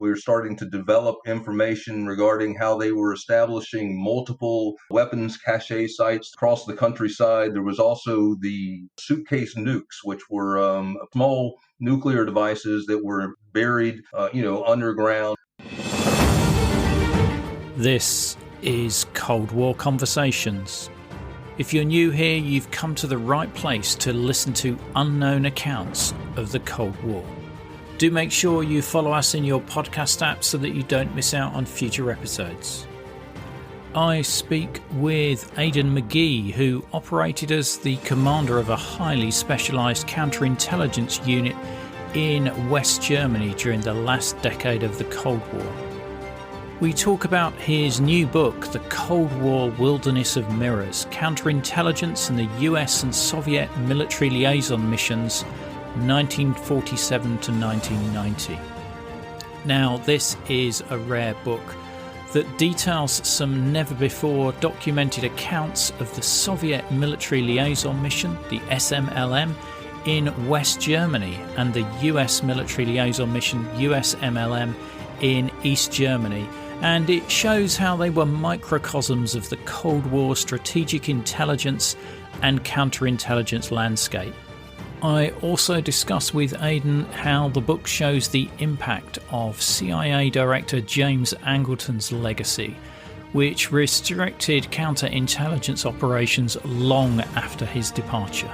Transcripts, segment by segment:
We were starting to develop information regarding how they were establishing multiple weapons cache sites across the countryside. There was also the suitcase nukes, which were small nuclear devices that were buried, underground. This is Cold War Conversations. If you're new here, you've come to the right place to listen to unknown accounts of the Cold War. Do make sure you follow us in your podcast app so that you don't miss out on future episodes. I speak with Aden Magee, who operated as the commander of a highly specialised counterintelligence unit in West Germany during the last decade of the Cold War. We talk about his new book, The Cold War Wilderness of Mirrors, Counterintelligence in the US and Soviet Military Liaison Missions, 1947 to 1990. Now, this is a rare book that details some never-before documented accounts of the Soviet Military Liaison Mission, the SMLM, in West Germany and the US Military Liaison Mission, USMLM, in East Germany. And it shows how they were microcosms of the Cold War strategic intelligence and counterintelligence landscape. I also discuss with Aden how the book shows the impact of CIA Director James Angleton's legacy, which restricted counterintelligence operations long after his departure.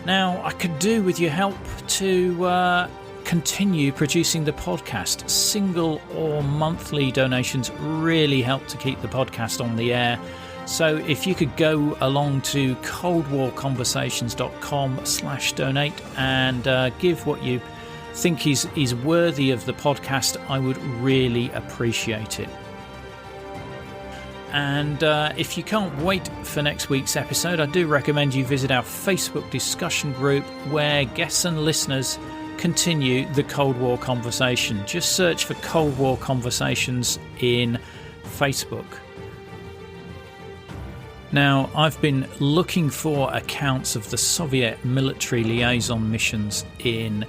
Now, I could do with your help to continue producing the podcast. Single or monthly donations really help to keep the podcast on the air. So if you could go along to coldwarconversations.com/donate and give what you think is worthy of the podcast, I would really appreciate it. And if you can't wait for next week's episode, I do recommend you visit our Facebook discussion group where guests and listeners continue the Cold War conversation. Just search for Cold War Conversations in Facebook. Now, I've been looking for accounts of the Soviet Military Liaison Missions in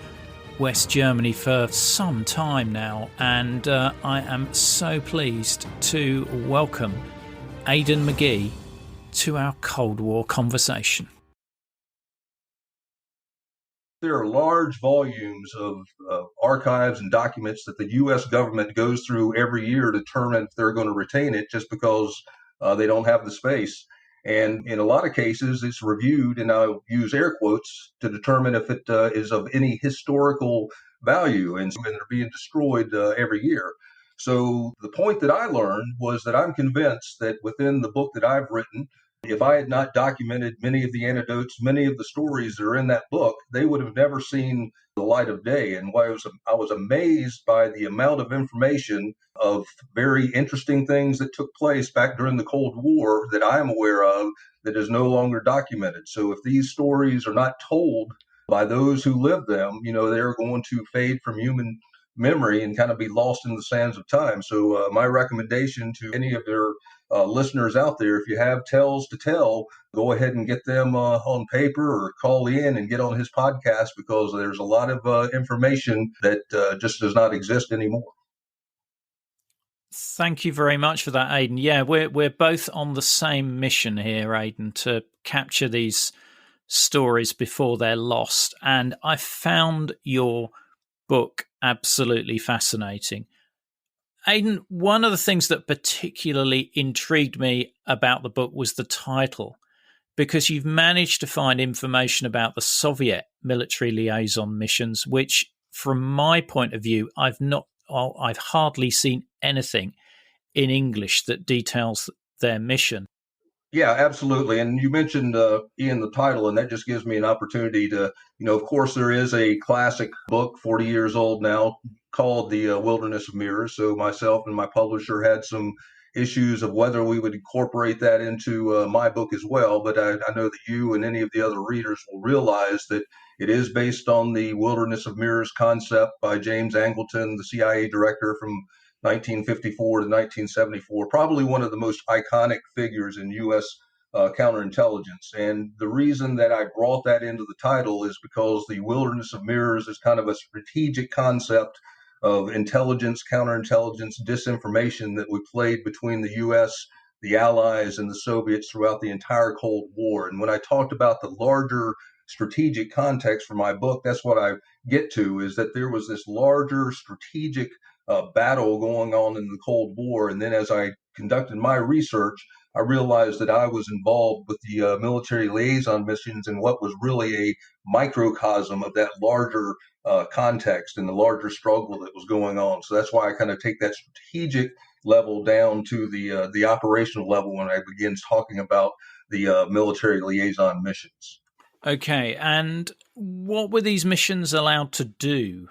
West Germany for some time now, and I am so pleased to welcome Aden Magee to our Cold War conversation. There are large volumes of archives and documents that the U.S. government goes through every year to determine if they're going to retain it just because they don't have the space. And in a lot of cases, it's reviewed, and I'll use air quotes, to determine if it is of any historical value, and they're being destroyed every year. So the point that I learned was that I'm convinced that within the book that I've written, if I had not documented many of the anecdotes, many of the stories that are in that book, they would have never seen the light of day. And I was amazed by the amount of information of very interesting things that took place back during the Cold War that I am aware of that is no longer documented. So if these stories are not told by those who lived them, they're going to fade from human memory and kind of be lost in the sands of time. So my recommendation to any of their listeners out there, if you have tales to tell, go ahead and get them on paper or call in and get on his podcast, because there's a lot of information that just does not exist anymore. Thank you very much for that, Aden. Yeah, we're both on the same mission here, Aden, to capture these stories before they're lost. And I found your book absolutely fascinating. Aden, one of the things that particularly intrigued me about the book was the title, because you've managed to find information about the Soviet Military Liaison Missions, which, from my point of view, I've hardly seen anything in English that details their mission. Yeah, absolutely. And you mentioned, Ian, the title, and that just gives me an opportunity to, of course, there is a classic book, 40 years old now, called The Wilderness of Mirrors. So myself and my publisher had some issues of whether we would incorporate that into my book as well. But I know that you and any of the other readers will realize that it is based on the Wilderness of Mirrors concept by James Angleton, the CIA director from 1954 to 1974, probably one of the most iconic figures in U.S. Counterintelligence. And the reason that I brought that into the title is because the Wilderness of Mirrors is kind of a strategic concept of intelligence, counterintelligence, disinformation that we played between the U.S., the Allies, and the Soviets throughout the entire Cold War. And when I talked about the larger strategic context for my book, that's what I get to, is that there was this larger strategic battle going on in the Cold War. And then as I conducted my research, I realized that I was involved with the military liaison missions in what was really a microcosm of that larger context and the larger struggle that was going on. So that's why I kind of take that strategic level down to the operational level when I begin talking about the military liaison missions. Okay, and what were these missions allowed to do?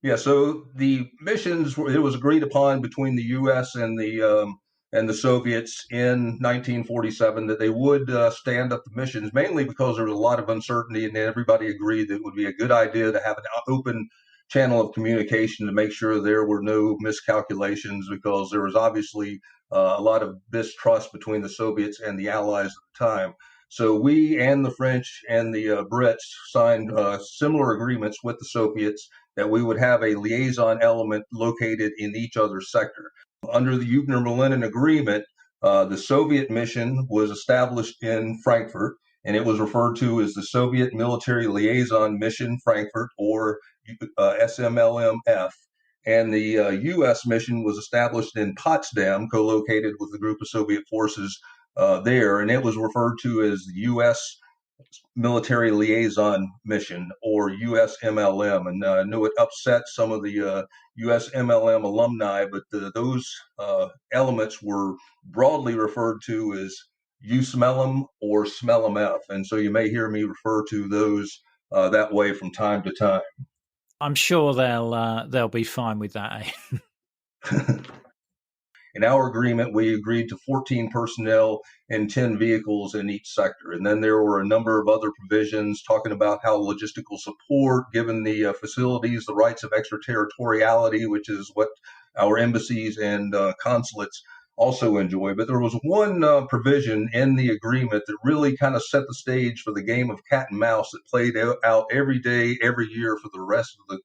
Yeah, so the missions, it was agreed upon between the U.S. and the Soviets in 1947 that they would stand up the missions, mainly because there was a lot of uncertainty, and everybody agreed that it would be a good idea to have an open channel of communication to make sure there were no miscalculations, because there was obviously a lot of mistrust between the Soviets and the Allies at the time. So we and the French and the Brits signed similar agreements with the Soviets that we would have a liaison element located in each other's sector. Under the Eubner-Millennium Agreement, the Soviet mission was established in Frankfurt, and it was referred to as the Soviet Military Liaison Mission Frankfurt, or SMLMF. And the U.S. mission was established in Potsdam, co-located with a group of Soviet forces there, and it was referred to as the U.S. Military Liaison Mission, or USMLM. And I know it upset some of the USMLM alumni, but those elements were broadly referred to as USMLM or SMLMF. And so you may hear me refer to those that way from time to time. I'm sure they'll be fine with that. In our agreement, we agreed to 14 personnel and 10 vehicles in each sector. And then there were a number of other provisions talking about how logistical support, given the facilities, the rights of extraterritoriality, which is what our embassies and consulates also enjoy. But there was one provision in the agreement that really kind of set the stage for the game of cat and mouse that played out every day, every year for the rest of the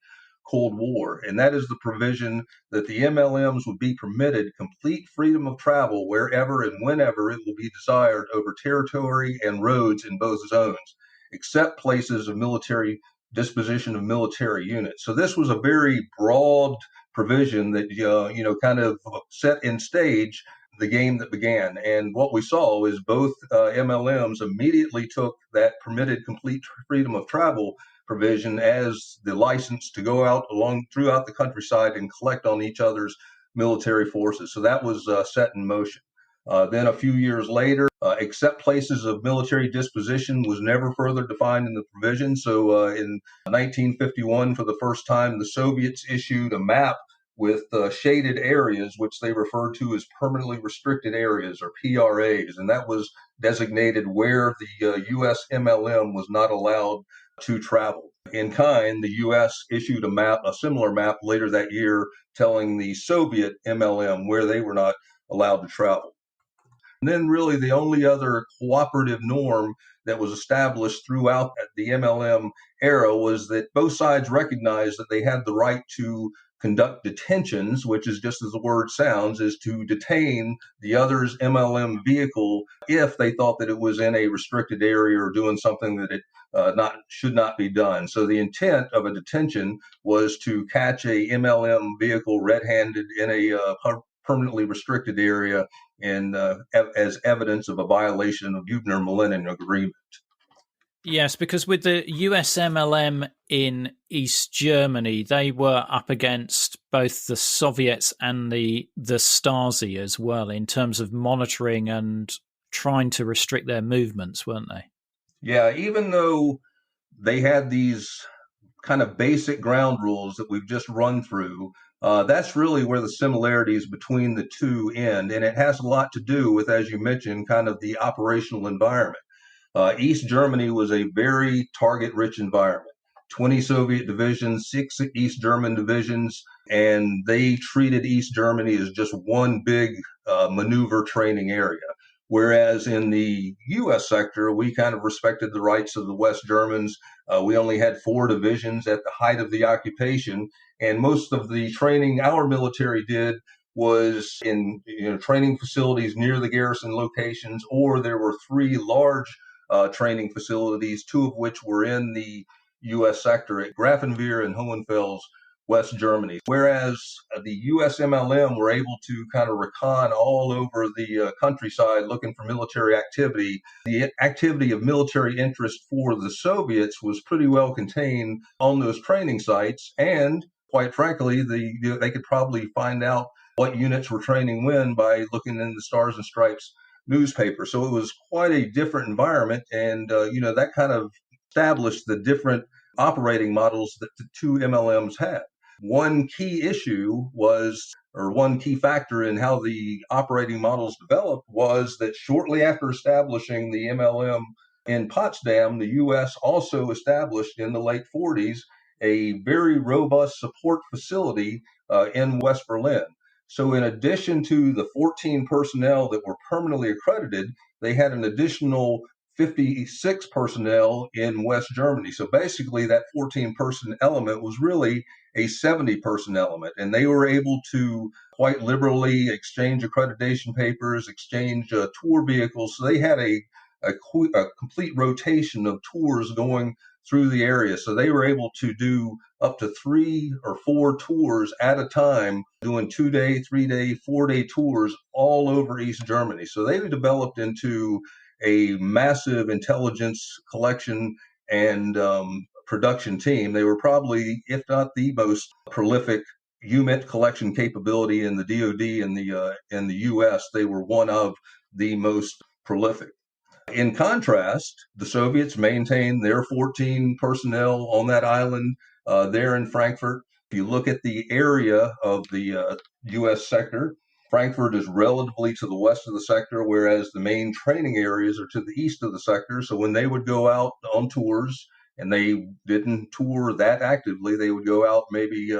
Cold War, and that is the provision that the MLMs would be permitted complete freedom of travel wherever and whenever it will be desired over territory and roads in both zones, except places of military disposition of military units. So this was a very broad provision that kind of set in stage the game that began. And what we saw is both MLMs immediately took that permitted complete freedom of travel provision as the license to go out throughout the countryside and collect on each other's military forces. So that was set in motion. Then a few years later, except places of military disposition was never further defined in the provision. So in 1951, for the first time, the Soviets issued a map with shaded areas, which they referred to as permanently restricted areas, or PRAs. And that was designated where the U.S. MLM was not allowed to travel. In kind, the U.S. issued a similar map later that year, telling the Soviet MLM where they were not allowed to travel. And then really the only other cooperative norm that was established throughout the MLM era was that both sides recognized that they had the right to conduct detentions, which is just as the word sounds, is to detain the other's MLM vehicle if they thought that it was in a restricted area or doing something that it should not be done. So the intent of a detention was to catch a MLM vehicle red-handed in a permanently restricted area, and as evidence of a violation of Eubner-Millennium Agreement. Yes, because with the USMLM in East Germany, they were up against both the Soviets and the Stasi as well in terms of monitoring and trying to restrict their movements, weren't they? Yeah, even though they had these kind of basic ground rules that we've just run through, that's really where the similarities between the two end. And it has a lot to do with, as you mentioned, kind of the operational environment. East Germany was a very target-rich environment. 20 Soviet divisions, 6 East German divisions, and they treated East Germany as just one big maneuver training area. Whereas in the U.S. sector, we kind of respected the rights of the West Germans. We only had 4 divisions at the height of the occupation, and most of the training our military did was in training facilities near the garrison locations, or there were 3 large training facilities, 2 of which were in the U.S. sector at Grafenwehr and Hohenfels, West Germany. Whereas the USMLM were able to kind of recon all over the countryside looking for military activity. The activity of military interest for the Soviets was pretty well contained on those training sites, and quite frankly, they could probably find out what units were training when by looking in the Stars and Stripes newspaper. So it was quite a different environment, and that kind of established the different operating models that the 2 MLMs had. One key issue was, or one key factor in how the operating models developed, was that shortly after establishing the MLM in Potsdam, the U.S. also established in the late 40s a very robust support facility in West Berlin. So in addition to the 14 personnel that were permanently accredited, they had an additional 56 personnel in West Germany. So basically that 14-person element was really a 70-person element, and they were able to quite liberally exchange accreditation papers, exchange tour vehicles. So they had a complete rotation of tours going through the area. So they were able to do up to 3 or 4 tours at a time, doing 2-day, 3-day, 4-day tours all over East Germany. So they developed into a massive intelligence collection and production team. They were probably, if not the most prolific UMIT collection capability in the DoD in the U.S. They were one of the most prolific. In contrast, the Soviets maintained their 14 personnel on that island there in Frankfurt. If you look at the area of the U.S. sector, Frankfurt is relatively to the west of the sector, whereas the main training areas are to the east of the sector. So when they would go out on tours, and they didn't tour that actively, they would go out maybe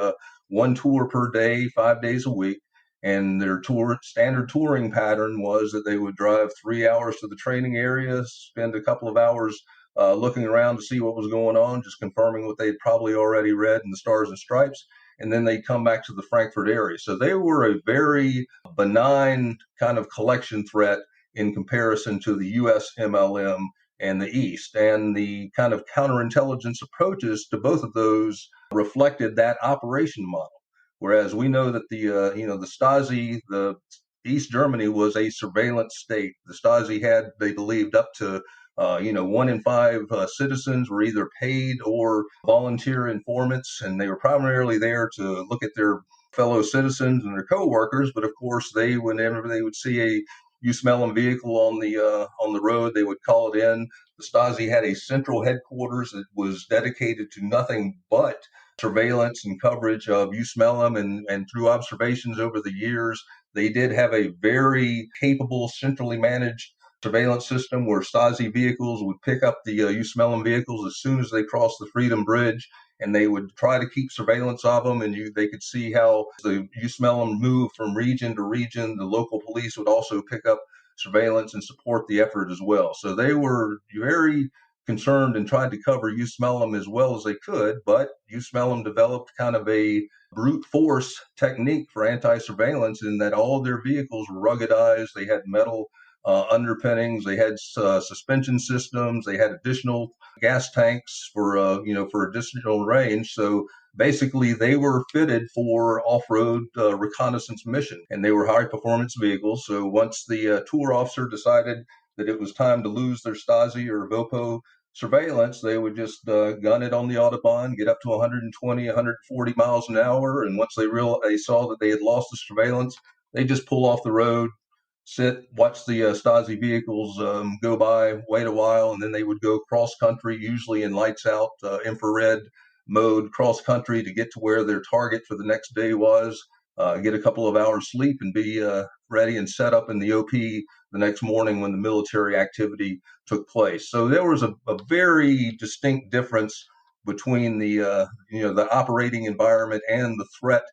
1 tour per day, 5 days a week. And their standard touring pattern was that they would drive 3 hours to the training area, spend a couple of hours looking around to see what was going on, just confirming what they'd probably already read in the Stars and Stripes, and then they'd come back to the Frankfurt area. So they were a very benign kind of collection threat in comparison to the USMLM and the East. And the kind of counterintelligence approaches to both of those reflected that operation model. Whereas we know that the Stasi, the East Germany was a surveillance state. The Stasi had, they believed, up to 1 in 5 citizens were either paid or volunteer informants, and they were primarily there to look at their fellow citizens and their co-workers. But of course, whenever they would see a USMLM vehicle on the road, they would call it in. The Stasi had a central headquarters that was dedicated to nothing but surveillance and coverage of USMLM, and through observations over the years, they did have a very capable, centrally managed surveillance system where Stasi vehicles would pick up the USMLM vehicles as soon as they crossed the Freedom Bridge, and they would try to keep surveillance of them, and they could see how the USMLM moved from region to region. The local police would also pick up surveillance and support the effort as well. So they were very concerned and tried to cover USMLM as well as they could, but USMLM developed kind of a brute force technique for anti-surveillance in that all of their vehicles were ruggedized. They had metal underpinnings, they had suspension systems, they had additional gas tanks for additional range. So basically, they were fitted for off-road reconnaissance mission, and they were high-performance vehicles. So once the tour officer decided that it was time to lose their Stasi or VOPO surveillance, they would just gun it on the Autobahn, get up to 120, 140 miles an hour, and once they saw that they had lost the surveillance, they just pull off the road, sit, watch the Stasi vehicles go by, wait a while, and then they would go cross country, usually in lights out infrared mode cross country, to get to where their target for the next day was, get a couple of hours sleep, and be ready and set up in the OP the next morning when the military activity took place. So there was a very distinct difference between the operating environment and the threat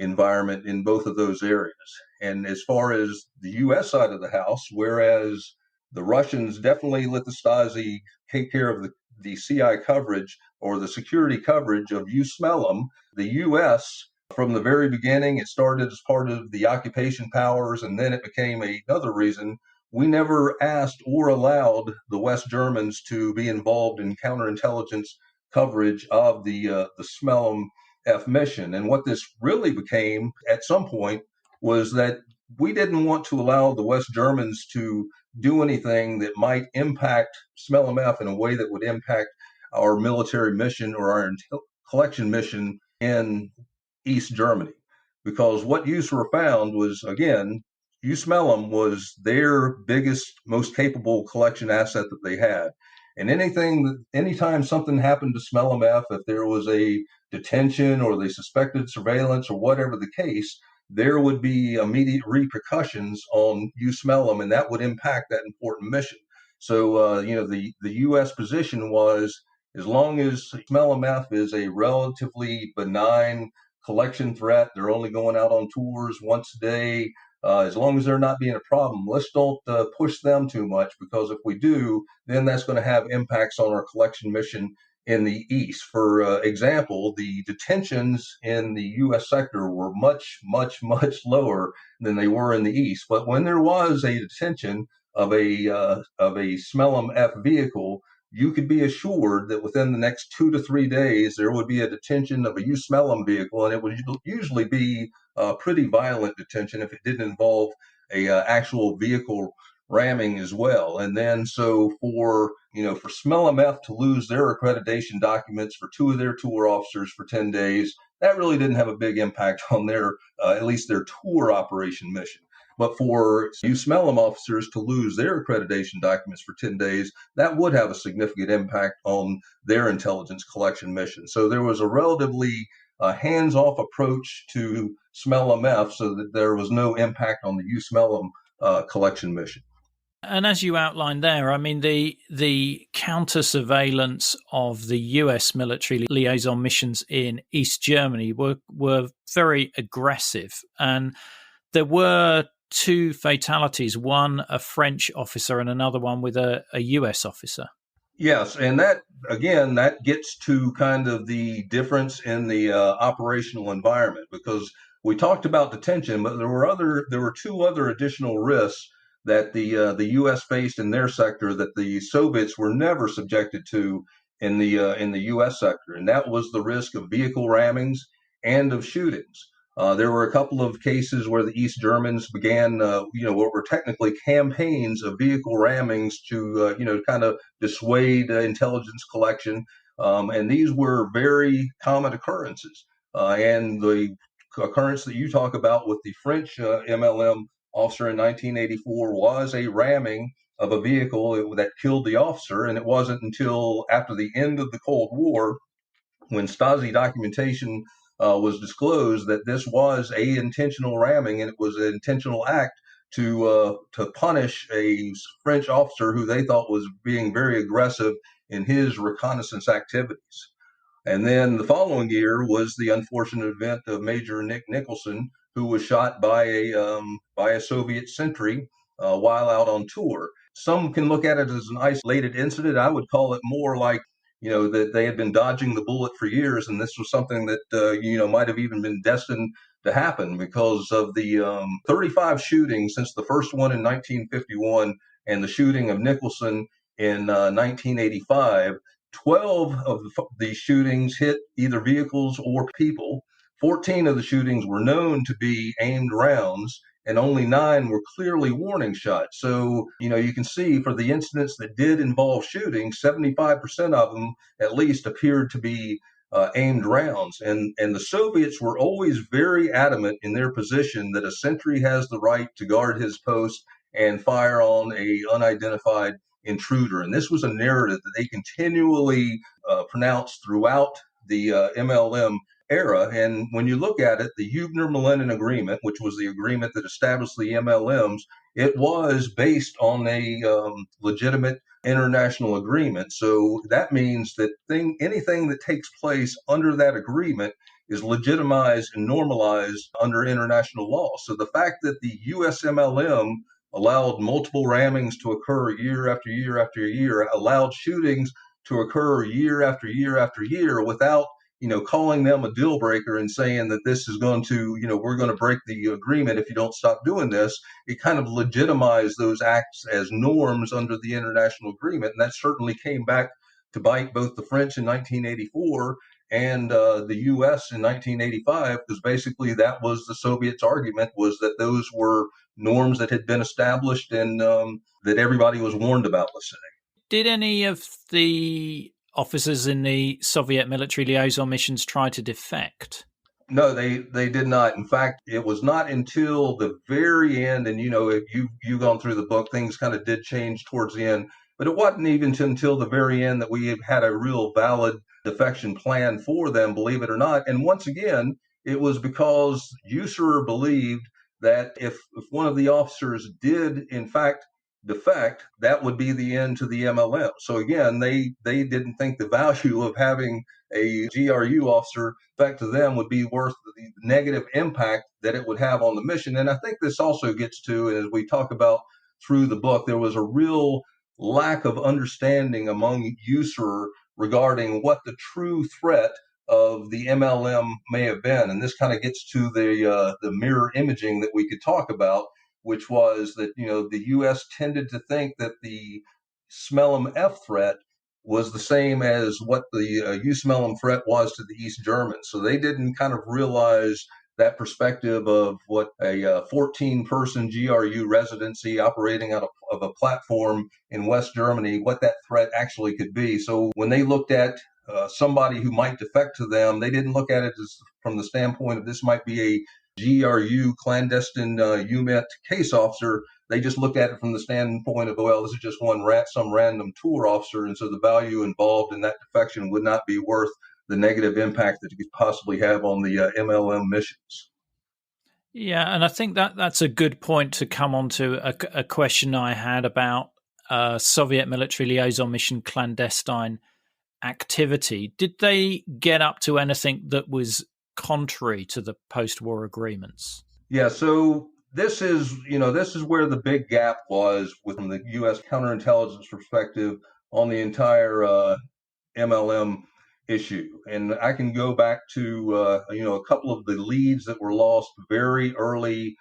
environment in both of those areas. And as far as the U.S. side of the house, whereas the Russians definitely let the Stasi take care of the CI coverage or the security coverage of USMLM, the U.S., from the very beginning, it started as part of the occupation powers, and then it became another reason. We never asked or allowed the West Germans to be involved in counterintelligence coverage of the SMLM F mission. And what this really became at some point was that we didn't want to allow the West Germans to do anything that might impact SMLM F in a way that would impact our military mission or our collection mission in East Germany. Because what USMLM found was, again, USMLM was their biggest, most capable collection asset that they had. And anytime something happened to SMLM F, if there was a detention or they suspected surveillance or whatever the case, there would be immediate repercussions on USMLM, and that would impact that important mission. So, the U.S. position was, as long as SMLM F is a relatively benign collection threat, they're only going out on tours once a day, as long as they're not being a problem, let's don't push them too much, because if we do, then that's going to have impacts on our collection mission in the East. For example, the detentions in the U.S. sector were much, much, much lower than they were in the East. But when there was a detention of a SMLM F vehicle, you could be assured that within the next 2 to 3 days, there would be a detention of a USMLM vehicle, and it would usually be a pretty violent detention if it didn't involve a actual vehicle ramming as well. And then so for SMLM F to lose their accreditation documents for 2 of their tour officers for 10 days, that really didn't have a big impact on their, at least their tour operation mission. But for USMLM officers to lose their accreditation documents for 10 days, that would have a significant impact on their intelligence collection mission. So there was a relatively hands-off approach to SMLM F so that there was no impact on the USMLM collection mission. And as you outlined there, I mean, the counter surveillance of the US military liaison missions in East Germany were very aggressive. And there were 2 fatalities, one a French officer and another one with a US officer. Yes, and that gets to kind of the difference in the operational environment, because we talked about detention, but there were 2 other additional risks that the U.S. faced in their sector that the Soviets were never subjected to in the U.S. sector, and that was the risk of vehicle rammings and of shootings. There were a couple of cases where the East Germans began, what were technically campaigns of vehicle rammings to, kind of dissuade intelligence collection. And these were very common occurrences. And the occurrence that you talk about with the French MLM officer in 1984 was a ramming of a vehicle that killed the officer. And it wasn't until after the end of the Cold War, when Stasi documentation was disclosed, that this was a intentional ramming, and it was an intentional act to punish a French officer who they thought was being very aggressive in his reconnaissance activities. And then the following year was the unfortunate event of Major Nick Nicholson, who was shot by a Soviet sentry while out on tour. Some can look at it as an isolated incident. I would call it more like, that they had been dodging the bullet for years, and this was something that, might have even been destined to happen, because of the 35 shootings since the first one in 1951 and the shooting of Nicholson in 1985. 12 of the shootings hit either vehicles or people. 14 of the shootings were known to be aimed rounds, and only 9 were clearly warning shots. So, you can see for the incidents that did involve shooting, 75% of them at least appeared to be aimed rounds. And the Soviets were always very adamant in their position that a sentry has the right to guard his post and fire on a unidentified intruder. And this was a narrative that they continually pronounced throughout the MLM era. And when you look at it, the Hubner-Millennium Agreement, which was the agreement that established the MLMs, it was based on a legitimate international agreement. So that means that anything that takes place under that agreement is legitimized and normalized under international law. So the fact that the USMLM allowed multiple rammings to occur year after year after year, allowed shootings to occur year after year after year without calling them a deal breaker and saying that this is going to, we're going to break the agreement if you don't stop doing this. It kind of legitimized those acts as norms under the international agreement. And that certainly came back to bite both the French in 1984 and the U.S. in 1985, because basically that was the Soviets' argument, was that those were norms that had been established and that everybody was warned about, let's say. Did any of the officers in the Soviet Military Liaison Missions try to defect? No, they did not. In fact, it was not until the very end, and if you've gone through the book, things kind of did change towards the end, but it wasn't even until the very end that we had a real valid defection plan for them, believe it or not. And once again, it was because USER believed that if one of the officers did, in fact, defect, that would be the end to the MLM. So again, they didn't think the value of having a GRU officer back to them would be worth the negative impact that it would have on the mission. And I think this also gets to, and as we talk about through the book, there was a real lack of understanding among USER regarding what the true threat of the MLM may have been. And this kind of gets to the mirror imaging that we could talk about, which was that, the U.S. tended to think that the SMLM threat was the same as what the USMLM threat was to the East Germans. So they didn't kind of realize that perspective of what a 14-person GRU residency operating out of a platform in West Germany, what that threat actually could be. So when they looked at somebody who might defect to them, they didn't look at it as from the standpoint of this might be a GRU clandestine UMET case officer. They just looked at it from the standpoint of, well, this is just some random tour officer, and so the value involved in that defection would not be worth the negative impact that it could possibly have on the MLM missions. Yeah, and I think that's a good point to come on to a question I had about Soviet Military Liaison Mission clandestine activity. Did they get up to anything that was contrary to the post-war agreements? Yeah, so this is where the big gap was from the U.S. counterintelligence perspective on the entire MLM issue. And I can go back to a couple of the leads that were lost very early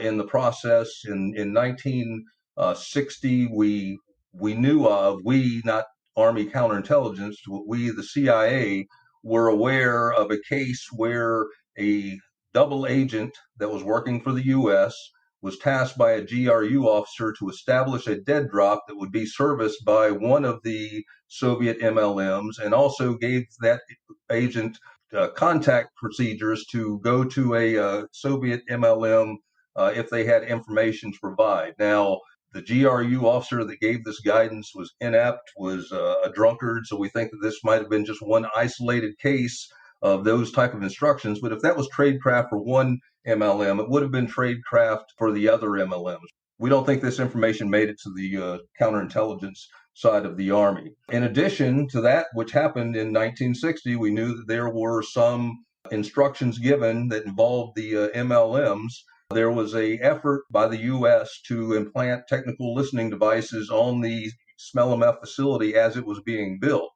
in the process. In 1960, we knew of, not Army counterintelligence, we, the CIA, were aware of a case where a double agent that was working for the U.S. was tasked by a GRU officer to establish a dead drop that would be serviced by one of the Soviet MLMs, and also gave that agent contact procedures to go to a Soviet MLM if they had information to provide. Now, the GRU officer that gave this guidance was inept, was a drunkard, so we think that this might have been just one isolated case of those type of instructions. But if that was tradecraft for one MLM, it would have been tradecraft for the other MLMs. We don't think this information made it to the counterintelligence side of the Army. In addition to that, which happened in 1960, we knew that there were some instructions given that involved the MLMs. There was an effort by the U.S. to implant technical listening devices on the SMLM facility as it was being built.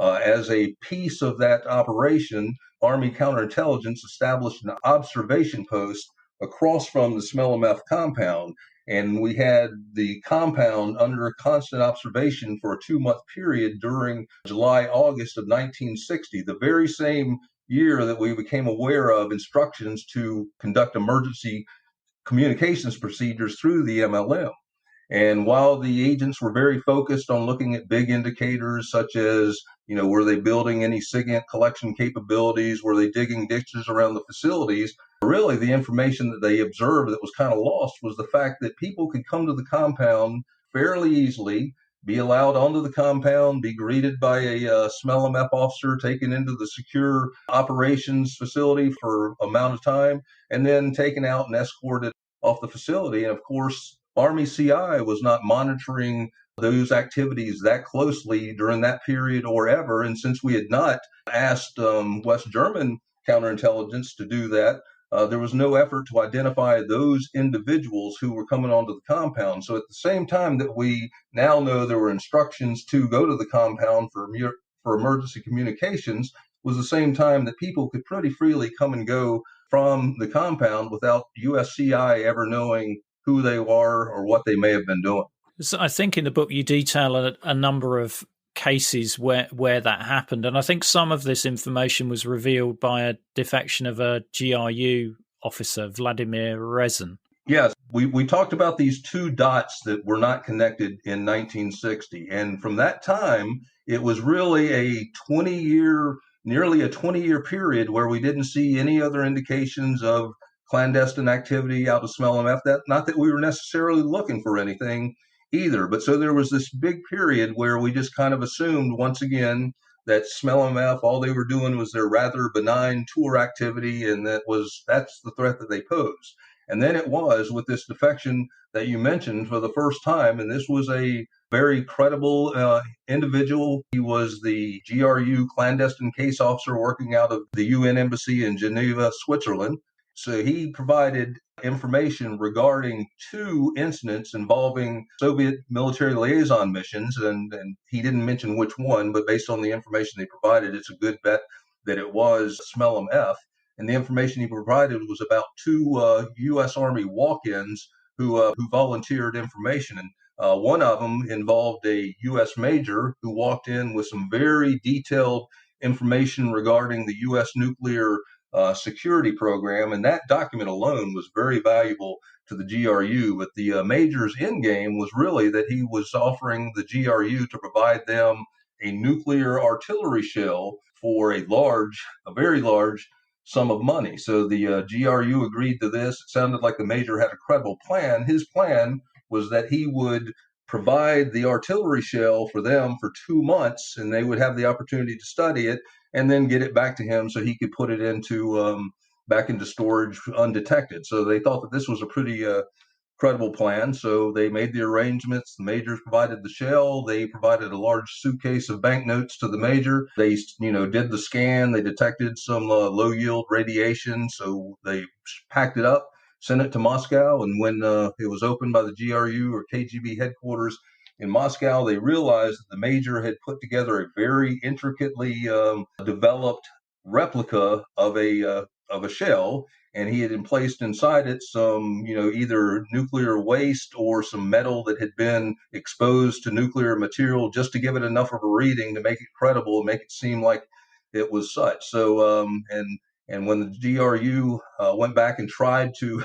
As a piece of that operation, Army counterintelligence established an observation post across from the SMLM compound, and we had the compound under constant observation for a 2-month period during July-August of 1960, the very same year that we became aware of instructions to conduct emergency communications procedures through the MLM. And while the agents were very focused on looking at big indicators such as, were they building any SIGINT collection capabilities? Were they digging ditches around the facilities? Really, the information that they observed that was kind of lost was the fact that people could come to the compound fairly easily, be allowed onto the compound, be greeted by a SMLM officer, taken into the secure operations facility for an amount of time, and then taken out and escorted off the facility. And of course, Army CI was not monitoring those activities that closely during that period or ever. And since we had not asked West German counterintelligence to do that. There was no effort to identify those individuals who were coming onto the compound. So at the same time that we now know there were instructions to go to the compound for emergency communications, was the same time that people could pretty freely come and go from the compound without USCI ever knowing who they are or what they may have been doing. So I think in the book you detail a number of cases where that happened, and I think some of this information was revealed by a defection of a GRU officer, Vladimir Rezin. Yes, we talked about these two dots that were not connected in 1960, and from that time it was really nearly a 20-year period where we didn't see any other indications of clandestine activity out of SMLM. Not that we were necessarily looking for anything either, but so there was this big period where we just kind of assumed once again that SMLM, all they were doing was their rather benign tour activity, and that's the threat that they posed. And then it was with this defection that you mentioned for the first time, and this was a very credible individual. He was the GRU clandestine case officer working out of the UN embassy in Geneva, Switzerland. So he provided information regarding two incidents involving Soviet Military Liaison Missions, and he didn't mention which one, but based on the information they provided, it's a good bet that it was SMLM. And the information he provided was about two U.S. Army walk-ins who volunteered information. And one of them involved a U.S. major who walked in with some very detailed information regarding the U.S. nuclear security program. And that document alone was very valuable to the GRU. But the major's end game was really that he was offering the GRU to provide them a nuclear artillery shell for a very large sum of money. So the GRU agreed to this. It sounded like the major had a credible plan. His plan was that he would provide the artillery shell for them for 2 months, and they would have the opportunity to study it and then get it back to him so he could put it back into storage undetected. So they thought that this was a pretty credible plan. So they made the arrangements. The majors provided the shell. They provided a large suitcase of banknotes to the major. They, did the scan. They detected some low yield radiation. So they packed it up, sent it to Moscow. And when it was opened by the GRU or KGB headquarters in Moscow, they realized that the major had put together a very intricately developed replica of a shell, and he had placed inside it some, either nuclear waste or some metal that had been exposed to nuclear material, just to give it enough of a reading to make it credible and make it seem like it was such. So, and when the GRU went back and tried to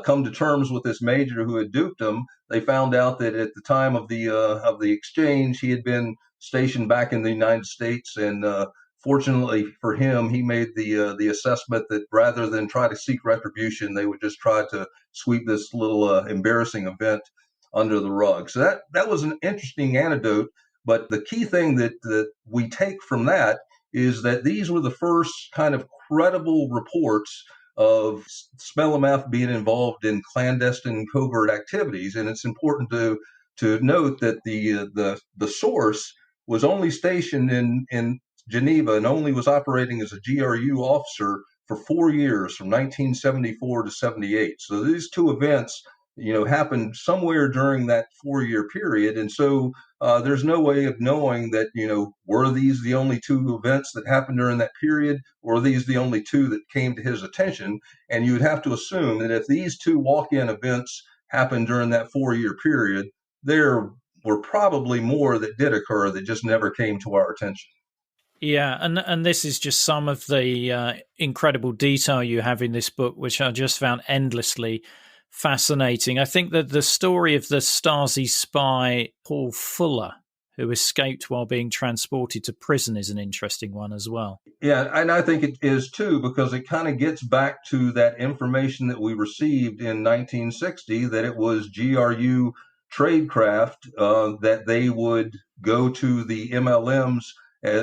come to terms with this major who had duped them, they found out that at the time of the exchange, he had been stationed back in the United States, and fortunately for him, he made the assessment that rather than try to seek retribution, they would just try to sweep this little embarrassing event under the rug. So that was an interesting anecdote. But the key thing that we take from that is that these were the first kind of credible reports of SMLM being involved in clandestine covert activities. And it's important to note that the source was only stationed in Geneva and only was operating as a GRU officer for 4 years, from 1974 to 78. So these two events, happened somewhere during that 4-year period. And so there's no way of knowing that, were these the only two events that happened during that period, or are these the only two that came to his attention? And you would have to assume that if these two walk-in events happened during that 4-year period, there were probably more that did occur that just never came to our attention. Yeah, and this is just some of the incredible detail you have in this book, which I just found endlessly fascinating. I think that the story of the Stasi spy Paul Fuller, who escaped while being transported to prison, is an interesting one as well. Yeah, and I think it is too, because it kind of gets back to that information that we received in 1960, that it was GRU tradecraft that they would go to the MLMs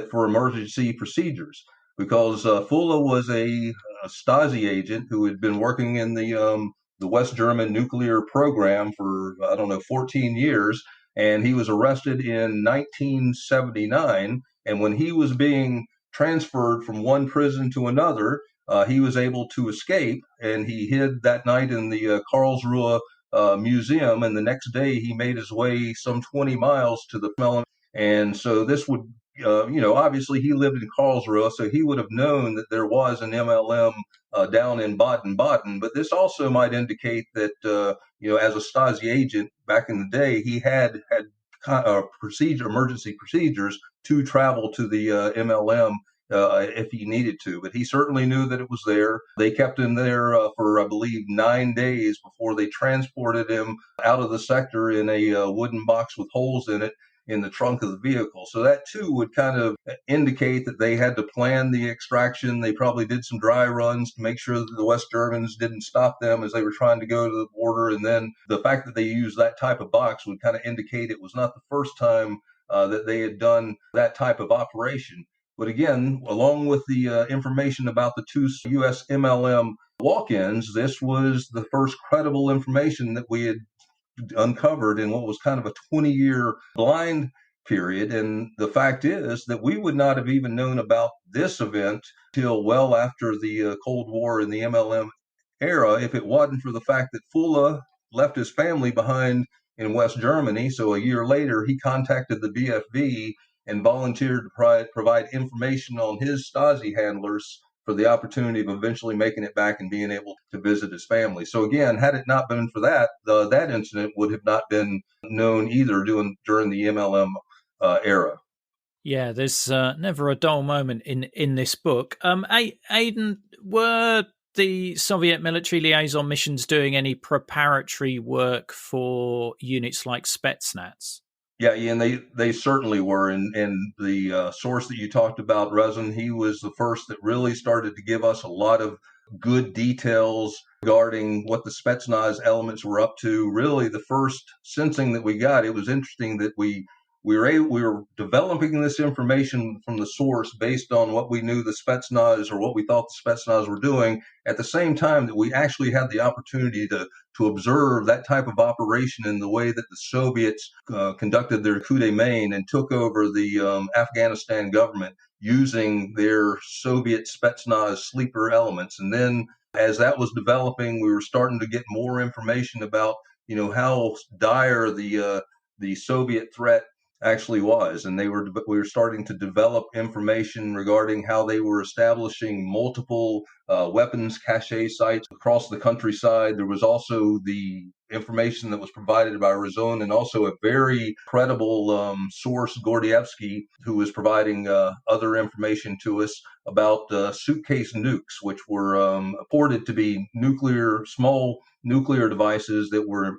for emergency procedures, because Fuller was a Stasi agent who had been working in the West German nuclear program for, 14 years. And he was arrested in 1979. And when he was being transferred from one prison to another, he was able to escape, and he hid that night in the Karlsruhe museum. And the next day, he made his way some 20 miles to the SMLM. And so this would, obviously he lived in Karlsruhe, so he would have known that there was an MLM down in Baden-Baden. But this also might indicate that, as a Stasi agent back in the day, he had emergency procedures to travel to the MLM if he needed to. But he certainly knew that it was there. They kept him there for, I believe, 9 days before they transported him out of the sector in a wooden box with holes in it in the trunk of the vehicle. So that too would kind of indicate that they had to plan the extraction. They probably did some dry runs to make sure that the West Germans didn't stop them as they were trying to go to the border. And then the fact that they used that type of box would kind of indicate it was not the first time that they had done that type of operation. But again, along with the information about the two USMLM walk-ins, this was the first credible information that we had uncovered in what was kind of a 20-year blind period. And the fact is that we would not have even known about this event till well after the Cold War and the MLM era if it wasn't for the fact that Fulla left his family behind in West Germany. So a year later, he contacted the BFV and volunteered to provide information on his Stasi handlers for the opportunity of eventually making it back and being able to visit his family. So again, had it not been for that, that incident would have not been known either during the MLM era. Yeah, there's never a dull moment in this book. Aden, were the Soviet Military Liaison Missions doing any preparatory work for units like Spetsnaz? Yeah, Ian, they certainly were. And the source that you talked about, Rezin, he was the first that really started to give us a lot of good details regarding what the Spetsnaz elements were up to. Really, the first sensing that we got, it was interesting that we were developing this information from the source based on what we knew the Spetsnaz or what we thought the Spetsnaz were doing, at the same time that we actually had the opportunity to observe that type of operation in the way that the Soviets conducted their coup de main and took over the Afghanistan government using their Soviet Spetsnaz sleeper elements. And then as that was developing, we were starting to get more information about, how dire the Soviet threat actually was. And we were starting to develop information regarding how they were establishing multiple weapons cache sites across the countryside. There was also the information that was provided by Razon and also a very credible source, Gordievsky, who was providing other information to us about suitcase nukes, which were purported to be small nuclear devices that were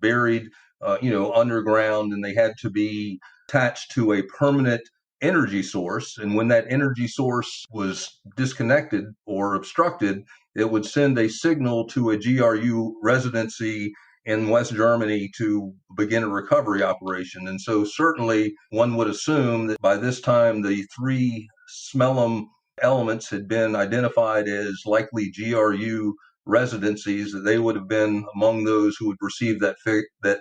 buried underground, and they had to be attached to a permanent energy source. And when that energy source was disconnected or obstructed, it would send a signal to a GRU residency in West Germany to begin a recovery operation. And so certainly one would assume that by this time, the three SMLM elements had been identified as likely GRU residencies, that they would have been among those who would receive that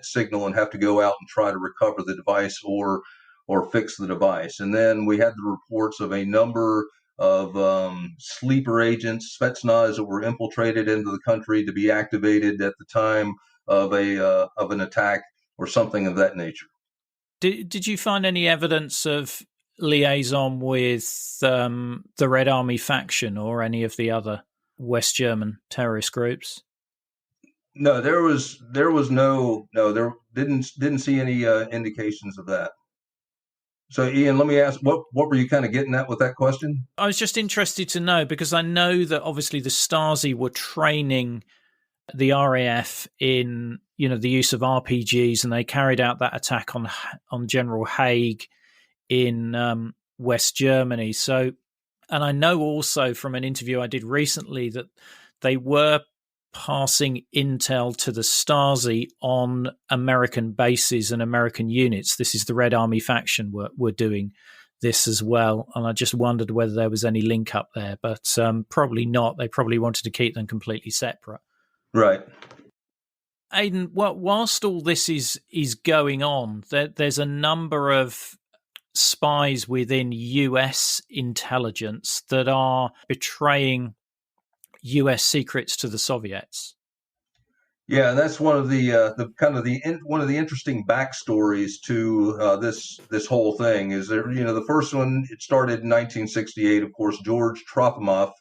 signal and have to go out and try to recover the device or fix the device. And then we had the reports of a number of sleeper agents, Spetsnaz, that were infiltrated into the country to be activated at the time of an attack or something of that nature. Did you find any evidence of liaison with the Red Army faction or any of the other West German terrorist groups? No, there didn't see any indications of that. So, Ian, let me ask, what were you kind of getting at with that question? I was just interested to know, because I know that obviously the Stasi were training the RAF in, the use of RPGs, and they carried out that attack on General Haig in West Germany. So, and I know also from an interview I did recently that they were passing intel to the Stasi on American bases and American units. This is the Red Army faction were doing this as well. And I just wondered whether there was any link up there, but probably not. They probably wanted to keep them completely separate. Right. Aden, whilst all this is going on, there's a number of spies within US intelligence that are betraying US secrets to the Soviets. Yeah, that's one of the one of the interesting backstories to this whole thing is that the first one, it started in 1968. Of course, George Trofimov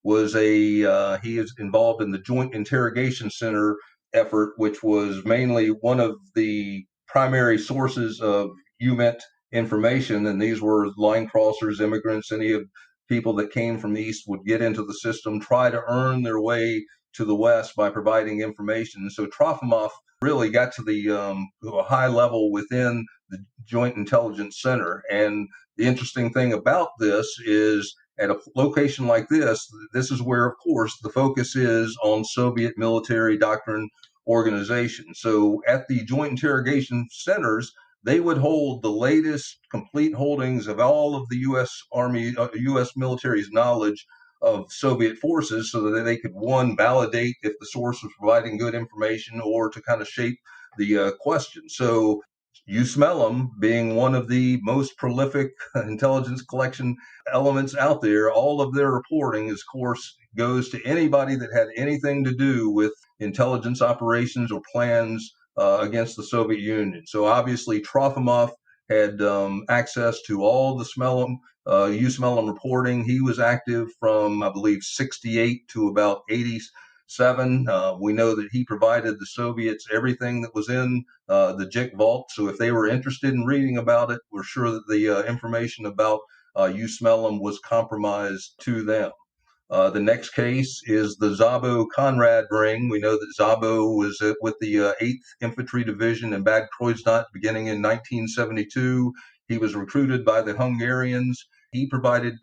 was he is involved in the Joint Interrogation Center effort, which was mainly one of the primary sources of UMET information, and these were line crossers, immigrants, any of people that came from the East would get into the system, try to earn their way to the West by providing information. So Trofimov really got to to a high level within the Joint Intelligence Center. And the interesting thing about this is at a location like this is where, of course, the focus is on Soviet military doctrine organization. So at the Joint Interrogation Centers, they would hold the latest complete holdings of all of the U.S. Army, U.S. military's knowledge of Soviet forces so that they could, one, validate if the source was providing good information or to kind of shape the question. So USMLM, being one of the most prolific intelligence collection elements out there, all of their reporting, of course, goes to anybody that had anything to do with intelligence operations or plans against the Soviet Union. So obviously Trofimov had access to all the USMLM reporting. He was active from, I believe, 68 to about 87. We know that he provided the Soviets everything that was in the JIC vault. So if they were interested in reading about it, we're sure that the information about USMLM was compromised to them. The next case is the Szabo Konrad ring. We know that Szabo was with the 8th Infantry Division in Bad Kreuznach beginning in 1972. He was recruited by the Hungarians. He provided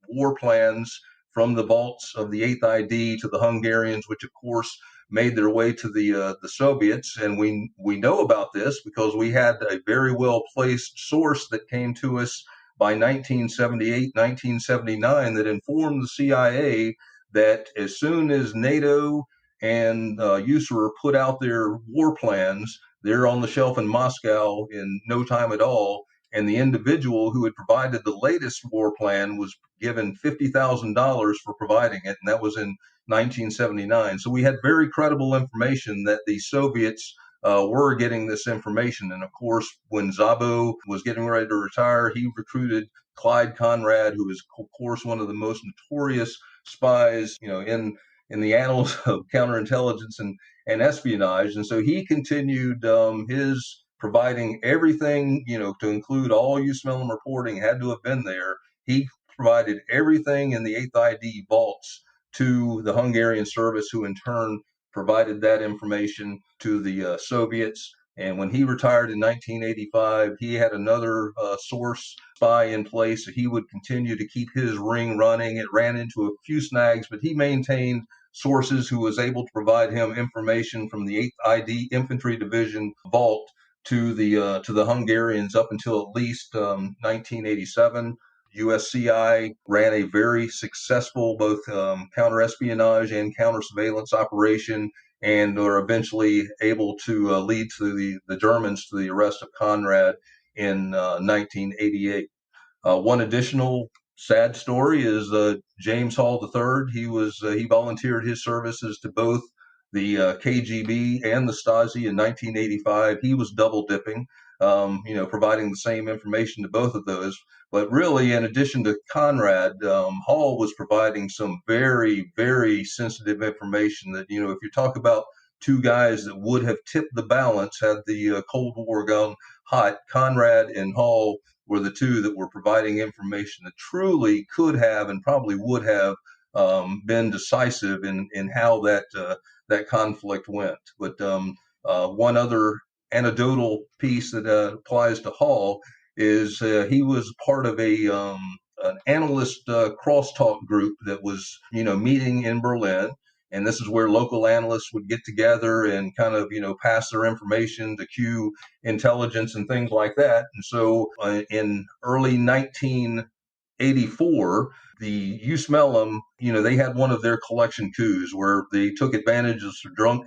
war plans from the vaults of the 8th ID to the Hungarians, which of course made their way to the Soviets. And we know about this because we had a very well placed source that came to us by 1978, 1979 that informed the CIA that as soon as NATO and USAR put out their war plans, they're on the shelf in Moscow in no time at all. And the individual who had provided the latest war plan was given $50,000 for providing it, and that was in 1979. So we had very credible information that the Soviets were getting this information. And of course, when Szabo was getting ready to retire, he recruited Clyde Conrad, who is, of course, one of the most notorious spies, in the annals of counterintelligence and espionage. And so he continued his providing everything, to include all USMLM reporting had to have been there. He provided everything in the 8th ID vaults to the Hungarian service, who in turn provided that information to the Soviets. And when he retired in 1985, he had another source spy in place. So he would continue to keep his ring running. It ran into a few snags, but he maintained sources who was able to provide him information from the 8th ID Infantry Division vault to the Hungarians up until at least 1987. USCI ran a very successful both counterespionage and counter-surveillance operation, and were eventually able to lead to the Germans to the arrest of Conrad in 1988. One additional sad story is James Hall III. He volunteered his services to both the KGB and the Stasi in 1985. He was double dipping, providing the same information to both of those. But really, in addition to Conrad, Hall was providing some very, very sensitive information that, if you talk about two guys that would have tipped the balance had the Cold War gone hot, Conrad and Hall were the two that were providing information that truly could have and probably would have been decisive in how that conflict went. But one other anecdotal piece that applies to Hall is he was part of an analyst crosstalk group that was meeting in Berlin, and this is where local analysts would get together and kind of pass their information to Q intelligence and things like that. And so in early 1984, the USMLM, they had one of their collection coups where they took advantage of some drunk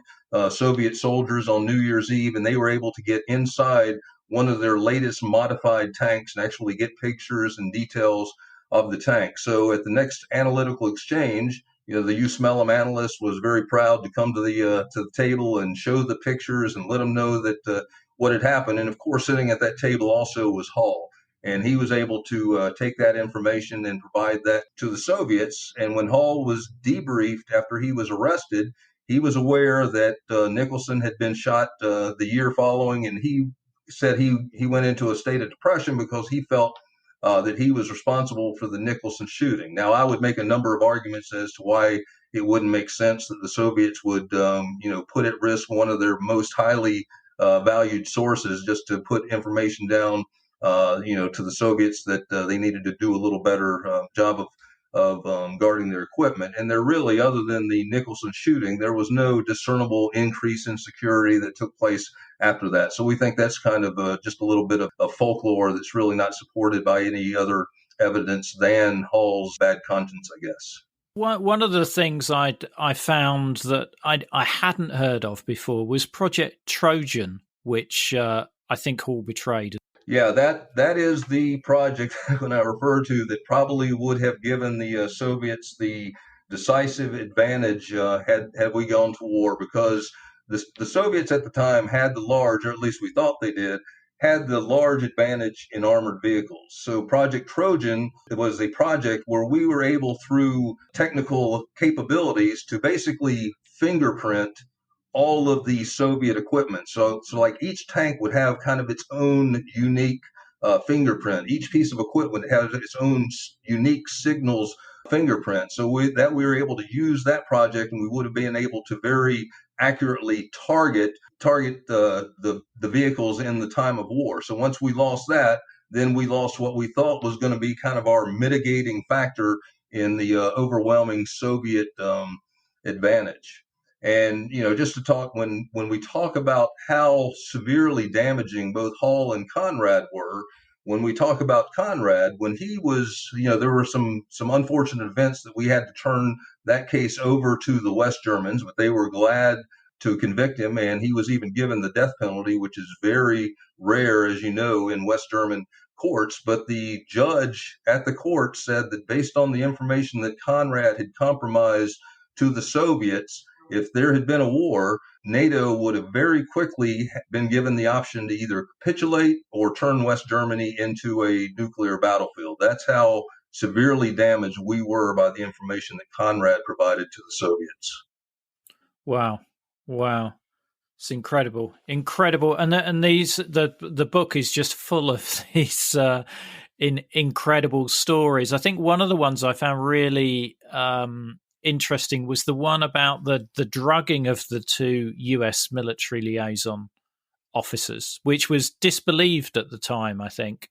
Soviet soldiers on New Year's Eve, and they were able to get inside one of their latest modified tanks and actually get pictures and details of the tank. So at the next analytical exchange, the USMLM analyst was very proud to come to the table and show the pictures and let them know that what had happened. And of course, sitting at that table also was Hall. And he was able to take that information and provide that to the Soviets. And when Hall was debriefed after he was arrested, he was aware that Nicholson had been shot the year following, and he said he went into a state of depression because he felt that he was responsible for the Nicholson shooting. Now, I would make a number of arguments as to why it wouldn't make sense that the Soviets would, put at risk one of their most highly valued sources just to put information down, to the Soviets that they needed to do a little better job of guarding their equipment. And there really, other than the Nicholson shooting, there was no discernible increase in security that took place after that. So we think that's kind of just a little bit of folklore that's really not supported by any other evidence than Hall's bad conscience, I guess. One of the things I found that I hadn't heard of before was Project Trojan, which I think Hall betrayed. Yeah, that is the project when I refer to that probably would have given the Soviets the decisive advantage had we gone to war, because the Soviets at the time had the large, or at least we thought they did, had the large advantage in armored vehicles. So Project Trojan was a project where we were able, through technical capabilities, to basically fingerprint all of the Soviet equipment. So like each tank would have kind of its own unique fingerprint. Each piece of equipment has its own unique signals fingerprint. So we were able to use that project, and we would have been able to very accurately target the vehicles in the time of war. So once we lost that, then we lost what we thought was going to be kind of our mitigating factor in the overwhelming Soviet advantage. And, just to talk, when we talk about how severely damaging both Hall and Conrad were, when we talk about Conrad, when he was, there were some unfortunate events that we had to turn that case over to the West Germans, but they were glad to convict him. And he was even given the death penalty, which is very rare, as you know, in West German courts. But the judge at the court said that based on the information that Conrad had compromised to the Soviets, if there had been a war, NATO would have very quickly been given the option to either capitulate or turn West Germany into a nuclear battlefield. That's how severely damaged we were by the information that Conrad provided to the Soviets. Wow. It's incredible. And these the book is just full of these incredible stories. I think one of the ones I found really interesting was the one about the drugging of the two US military liaison officers, which was disbelieved at the time, I think.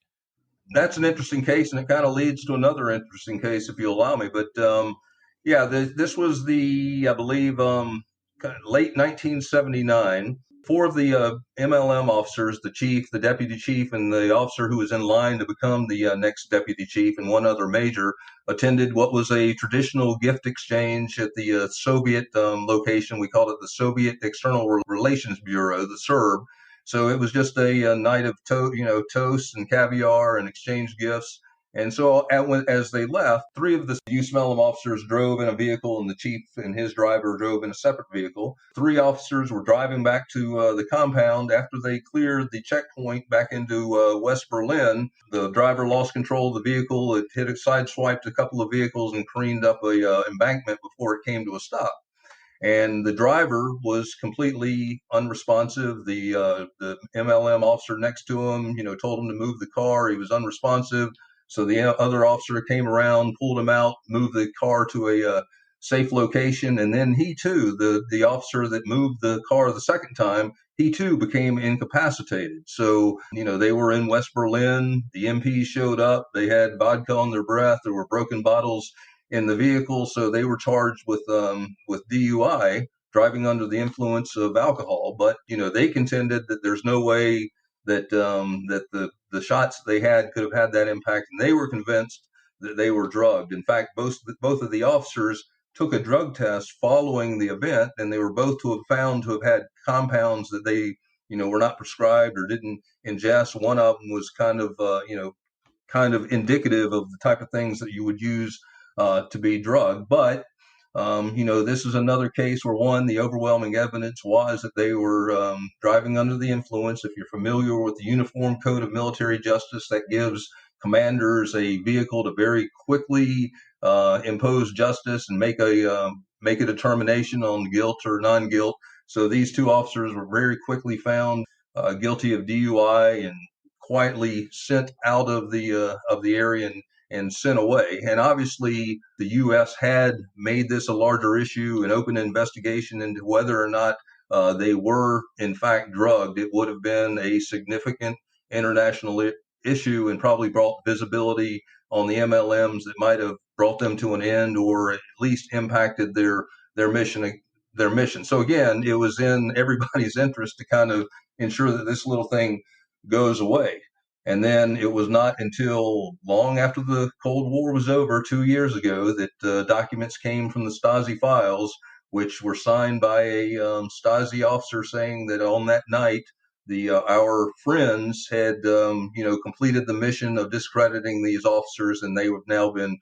That's an interesting case, and it kind of leads to another interesting case, if you'll allow me. But this was I believe, late 1979. Four of the MLM officers, the chief, the deputy chief, and the officer who was in line to become the next deputy chief, and one other major, attended what was a traditional gift exchange at the Soviet location. We called it the Soviet External Relations Bureau, the SERB. So it was just a night of toast and caviar and exchange gifts. And so as they left, three of the USMLM officers drove in a vehicle, and the chief and his driver drove in a separate vehicle. Three officers were driving back to the compound after they cleared the checkpoint back into West Berlin. The driver lost control of the vehicle. It sideswiped a couple of vehicles and careened up a embankment before it came to a stop. And the driver was completely unresponsive. The MLM officer next to him, told him to move the car. He was unresponsive. So the other officer came around, pulled him out, moved the car to a safe location. And then he too, the officer that moved the car the second time, he too became incapacitated. So, they were in West Berlin. The MPs showed up. They had vodka on their breath. There were broken bottles in the vehicle. So they were charged with DUI, driving under the influence of alcohol. But, they contended that there's no way that the shots they had could have had that impact, and they were convinced that they were drugged. In fact, both of the officers took a drug test following the event, and they were both to have found to have had compounds that they were not prescribed or didn't ingest. One of them was kind of indicative of the type of things that you would use to be drugged. But this is another case where the overwhelming evidence was that they were driving under the influence. If you're familiar with the Uniform Code of Military Justice, that gives commanders a vehicle to very quickly impose justice and make a determination on guilt or non-guilt. So these two officers were very quickly found guilty of DUI and quietly sent out of the area and sent away. And obviously, the U.S. had made this a larger issue and opened an investigation into whether or not they were, in fact, drugged. It would have been a significant international issue and probably brought visibility on the MLMs that might have brought them to an end or at least impacted their mission. So again, it was in everybody's interest to kind of ensure that this little thing goes away. And then it was not until long after the Cold War was over, 2 years ago, that documents came from the Stasi files, which were signed by a Stasi officer saying that on that night, our friends had completed the mission of discrediting these officers, and they have now been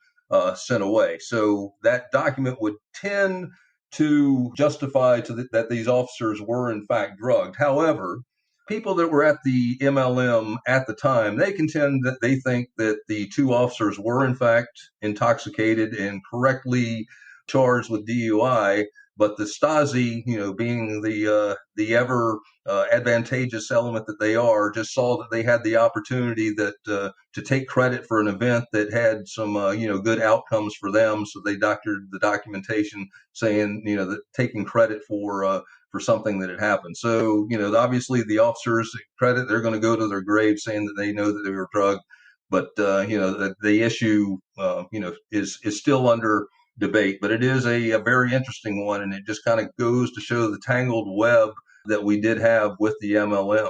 sent away. So that document would tend to justify that these officers were in fact drugged. However, people that were at the MLM at the time, they contend that they think that the two officers were in fact intoxicated and correctly charged with DUI. But the Stasi, being the ever advantageous element that they are, just saw that they had the opportunity to take credit for an event that had some good outcomes for them. So they doctored the documentation, saying that taking credit for something that had happened. So obviously the officers credit, they're going to go to their grave saying that they know that they were drugged. But the issue is still under debate, but it is a very interesting one, and it just kind of goes to show the tangled web that we did have with the MLMs.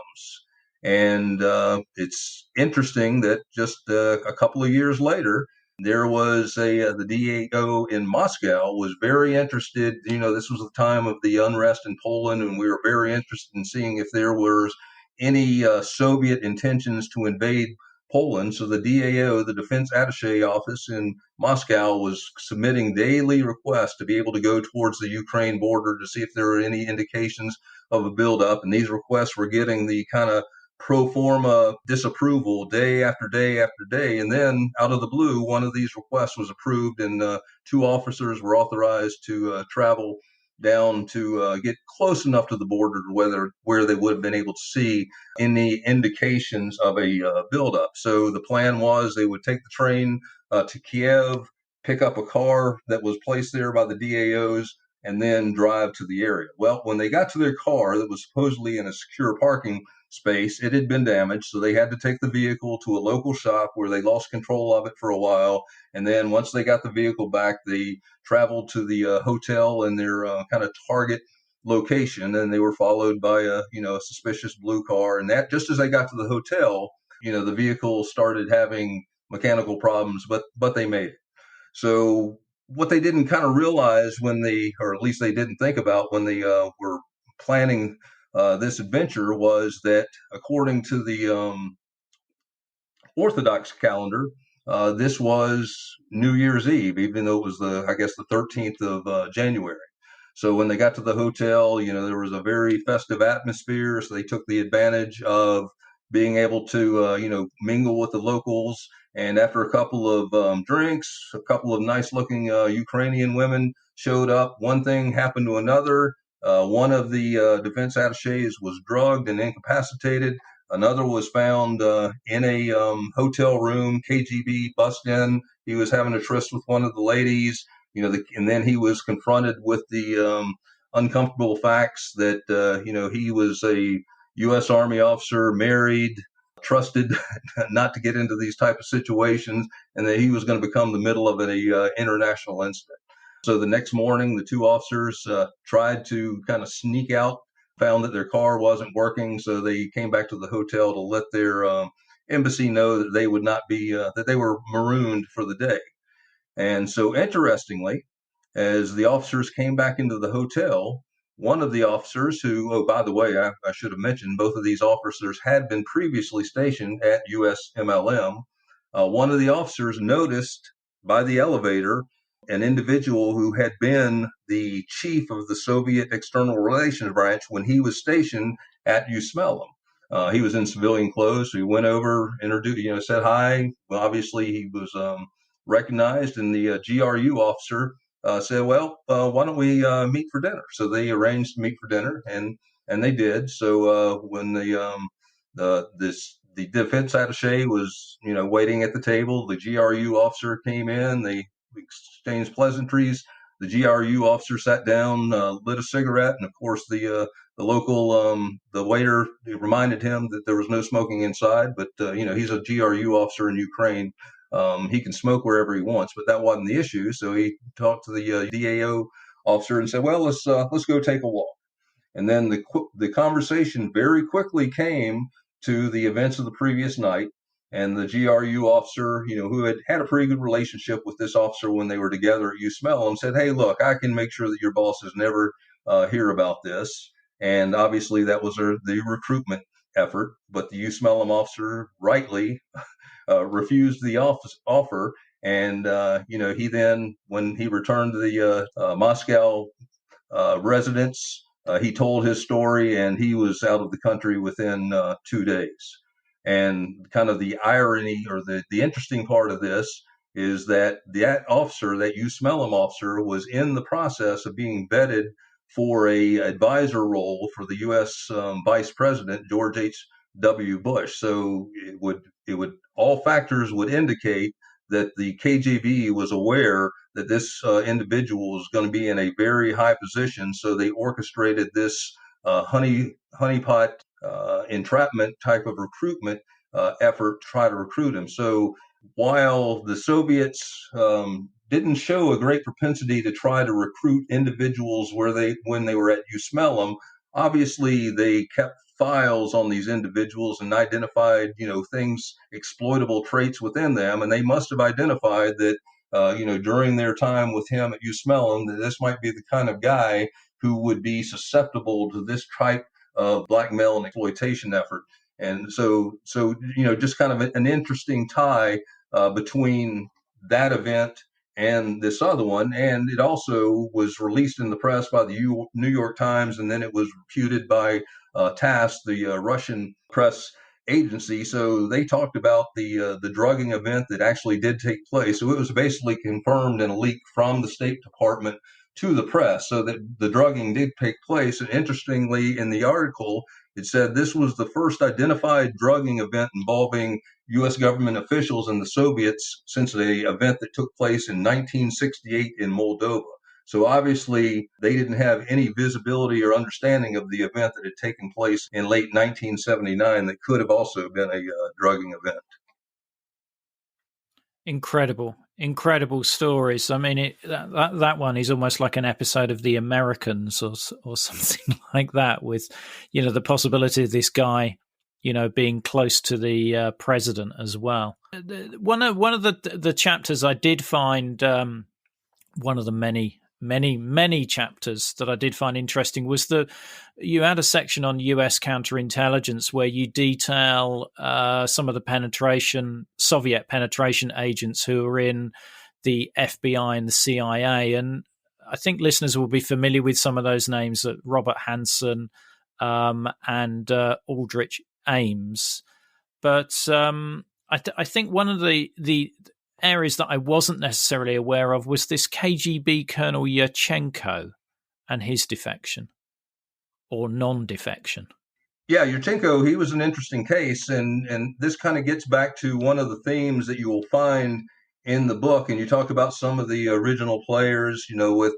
And it's interesting that just a couple of years later, there was the DAO in Moscow was very interested. This was the time of the unrest in Poland, and we were very interested in seeing if there was any Soviet intentions to invade Poland. So the DAO, the Defense Attaché Office in Moscow, was submitting daily requests to be able to go towards the Ukraine border to see if there were any indications of a buildup. And these requests were getting the kind of pro forma disapproval day after day after day. And then out of the blue, one of these requests was approved, and two officers were authorized to travel down to get close enough to the border to where they would have been able to see any indications of a buildup. So the plan was they would take the train to Kiev, pick up a car that was placed there by the DAOs, and then drive to the area. Well, when they got to their car that was supposedly in a secure parking space, it had been damaged, so they had to take the vehicle to a local shop where they lost control of it for a while. And then once they got the vehicle back, they traveled to the hotel in their kind of target location, and they were followed by a suspicious blue car. And that just as they got to the hotel, the vehicle started having mechanical problems, but they made it. So what they didn't kind of realize or at least they didn't think about when they were planning this adventure, was that according to the Orthodox calendar, this was New Year's Eve, even though it was the 13th of January. So when they got to the hotel, there was a very festive atmosphere. So they took the advantage of being able to, mingle with the locals. And after a couple of drinks, a couple of nice looking Ukrainian women showed up. One thing happened to another. One of the defense attachés was drugged and incapacitated. Another was found in a hotel room. KGB bussed in. He was having a tryst with one of the ladies, and then he was confronted with the uncomfortable facts that, he was a U.S. Army officer, married, trusted not to get into these type of situations, and that he was going to become the middle of an international incident. So the next morning, the two officers tried to kind of sneak out, found that their car wasn't working. So they came back to the hotel to let their embassy know that they would not be, that they were marooned for the day. And so interestingly, as the officers came back into the hotel, one of the officers who, oh, by the way, I should have mentioned, both of these officers had been previously stationed at USMLM. One of the officers noticed by the elevator an individual who had been the chief of the Soviet External Relations Branch when he was stationed at USMLM. He was in civilian clothes, so he went over, introduced, said hi. Well, obviously, he was recognized, and the GRU officer said, "Well, why don't we meet for dinner?" So they arranged to meet for dinner, and they did. So when the defense attaché was waiting at the table, the GRU officer came in. They exchanged pleasantries. The GRU officer sat down, lit a cigarette, and of course the local the waiter reminded him that there was no smoking inside. But he's a GRU officer in Ukraine. He can smoke wherever he wants, but that wasn't the issue. So he talked to the DAO officer and said, "Well, let's go take a walk." And then the conversation very quickly came to the events of the previous night. And the GRU officer, who had a pretty good relationship with this officer when they were together at USMLM, said, "Hey, look, I can make sure that your bosses never hear about this." And obviously that was the recruitment effort, but the USMLM officer rightly refused the offer. And, he then, when he returned to the Moscow residence, he told his story, and he was out of the country within 2 days. And kind of the irony, or the interesting part of this, is that officer, that USMLM officer, was in the process of being vetted for a advisor role for the U.S. Vice President George H.W. Bush. So it would all factors would indicate that the KGB was aware that this individual was going to be in a very high position. So they orchestrated this honeypot entrapment type of recruitment effort to try to recruit him. So while the Soviets didn't show a great propensity to try to recruit individuals when they were at USMLM, obviously they kept files on these individuals and identified, things, exploitable traits within them. And they must have identified that, during their time with him at USMLM, that this might be the kind of guy who would be susceptible to this type of blackmail and exploitation effort. And so just kind of an interesting tie between that event and this other one. And it also was released in the press by the New York Times, and then it was reputed by TASS, the Russian press agency. So they talked about the drugging event that actually did take place. So it was basically confirmed in a leak from the State Department to the press, so that the drugging did take place. And interestingly, in the article, it said this was the first identified drugging event involving U.S. government officials and the Soviets since the event that took place in 1968 in Moldova. So obviously, they didn't have any visibility or understanding of the event that had taken place in late 1979 that could have also been a drugging event. Incredible stories. I mean, that one is almost like an episode of The Americans or something like that, with, the possibility of this guy, being close to the president as well. One of the chapters I did find, one of the many chapters that I did find interesting was you had a section on US counterintelligence where you detail some of the Soviet penetration agents who are in the FBI and the CIA. And I think listeners will be familiar with some of those names, Robert Hansen and Aldrich Ames. But I think one of the areas that I wasn't necessarily aware of was this KGB Colonel Yachenko and his defection or non-defection. Yeah, Yachenko, he was an interesting case, and this kind of gets back to one of the themes that you will find in the book. And you talk about some of the original players, with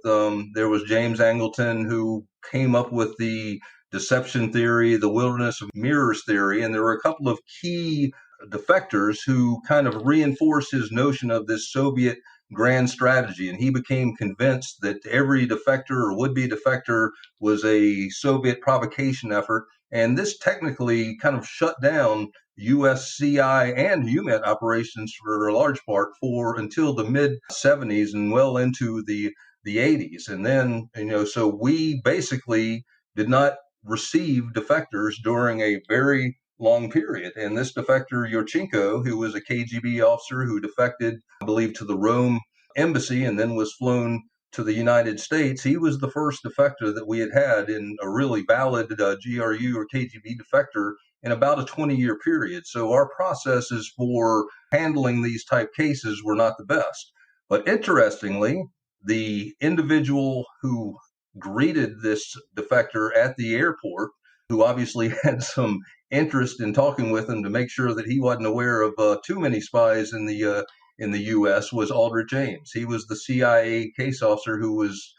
there was James Angleton, who came up with the deception theory, the wilderness of mirrors theory, and there were a couple of key defectors who kind of reinforced his notion of this Soviet grand strategy. And he became convinced that every defector or would-be defector was a Soviet provocation effort. And this technically kind of shut down U.S. CI and UMET operations for a large part until the mid-'70s and well into the the 80s. And then, so we basically did not receive defectors during a very long period. And this defector, Yachenko, who was a KGB officer who defected, I believe, to the Rome embassy and then was flown to the United States, he was the first defector that we had in a really valid GRU or KGB defector in about a 20-year period. So our processes for handling these type cases were not the best. But interestingly, the individual who greeted this defector at the airport, who obviously had some interest in talking with him to make sure that he wasn't aware of too many spies in the U.S., was Aldrich Ames. He was the CIA case officer who was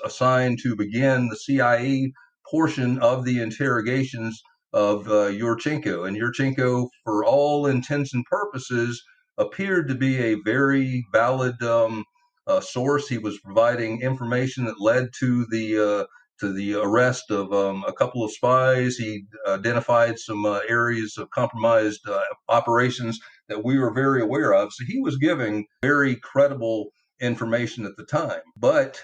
assigned to begin the CIA portion of the interrogations of Yachenko. And Yachenko, for all intents and purposes, appeared to be a very valid source. He was providing information that led to the arrest of a couple of spies. He identified some areas of compromised operations that we were very aware of. So he was giving very credible information at the time. But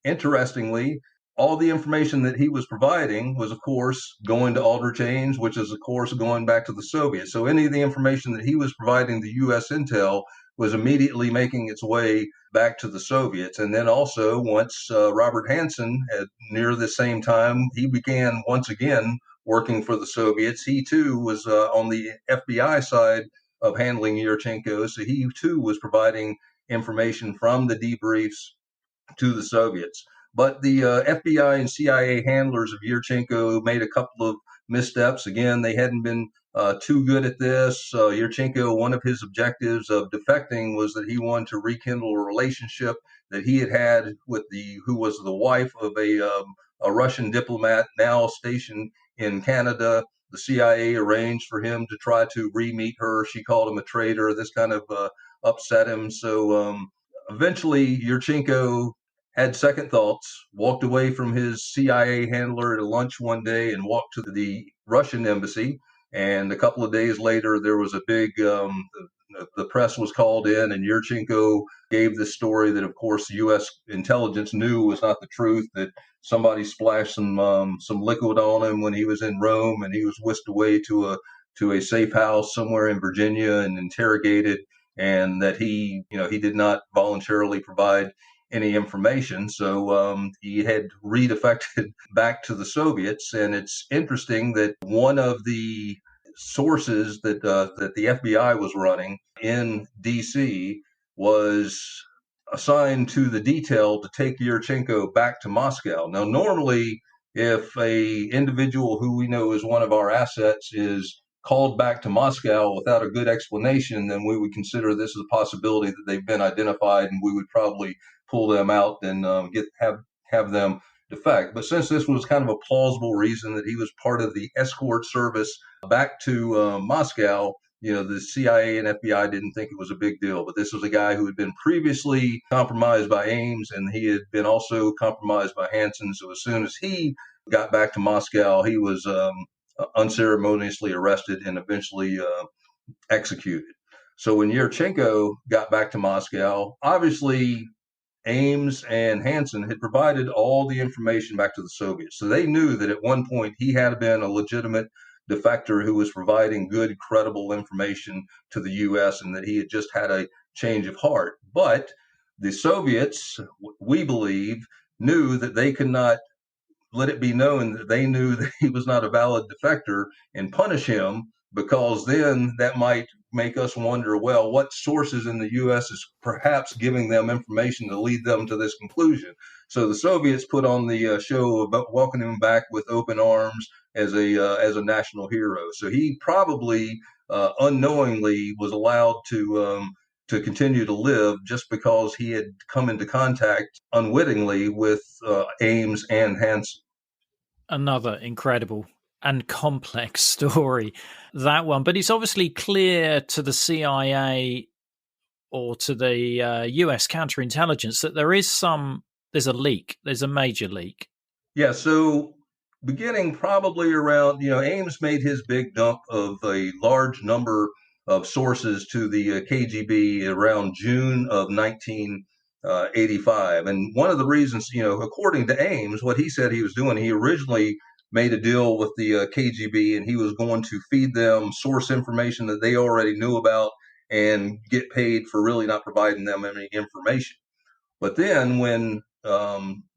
interestingly, all the information that he was providing was, of course, going to Aldrich Ames, which is, of course, going back to the Soviets. So any of the information that he was providing the U.S. intel was immediately making its way back to the Soviets. And then also, once Robert Hansen, near the same time, he began once again working for the Soviets. He, too, was on the FBI side of handling Yachenko. So he, too, was providing information from the debriefs to the Soviets. But the FBI and CIA handlers of Yachenko made a couple of missteps. Again, they hadn't been too good at this. Yachenko, one of his objectives of defecting was that he wanted to rekindle a relationship that he had with who was the wife of a Russian diplomat now stationed in Canada. The CIA arranged for him to try to re-meet her. She called him a traitor. This kind of upset him. So eventually, Yachenko had second thoughts, walked away from his CIA handler at a lunch one day and walked to the Russian embassy. And a couple of days later, there was a big, the press was called in, and Yachenko gave this story that, of course, U.S. intelligence knew was not the truth, that somebody splashed some liquid on him when he was in Rome, and he was whisked away to a safe house somewhere in Virginia and interrogated, and that he did not voluntarily provide any information. So he had redefected back to the Soviets. And it's interesting that one of the sources that the FBI was running in D.C. was assigned to the detail to take Yachenko back to Moscow. Now, normally, if a individual who we know is one of our assets is called back to Moscow without a good explanation, then we would consider this as a possibility that they've been identified, and we would probably pull them out and have them defect. But since this was kind of a plausible reason that he was part of the escort service back to Moscow, the CIA and FBI didn't think it was a big deal. But this was a guy who had been previously compromised by Ames, and he had been also compromised by Hansen. So as soon as he got back to Moscow, he was unceremoniously arrested and eventually executed. So when Yachenko got back to Moscow, obviously Ames and Hansen had provided all the information back to the Soviets. So they knew that at one point he had been a legitimate defector who was providing good, credible information to the U.S. and that he had just had a change of heart. But the Soviets, we believe, knew that they could not let it be known that they knew that he was not a valid defector and punish him, because then that might make us wonder, well, what sources in the U.S. is perhaps giving them information to lead them to this conclusion. So the Soviets put on the show about welcoming him back with open arms as a national hero. So he probably unknowingly was allowed to continue to live just because he had come into contact unwittingly with Ames and Hansen. Another incredible and complex story, that one. But it's obviously clear to the CIA or to the US counterintelligence that there's a leak, there's a major leak. Yeah, so beginning probably around, Ames made his big dump of a large number of sources to the KGB around June of 19 85. And one of the reasons, according to Ames, what he said he was doing, he originally made a deal with the KGB, and he was going to feed them source information that they already knew about and get paid for really not providing them any information. But then when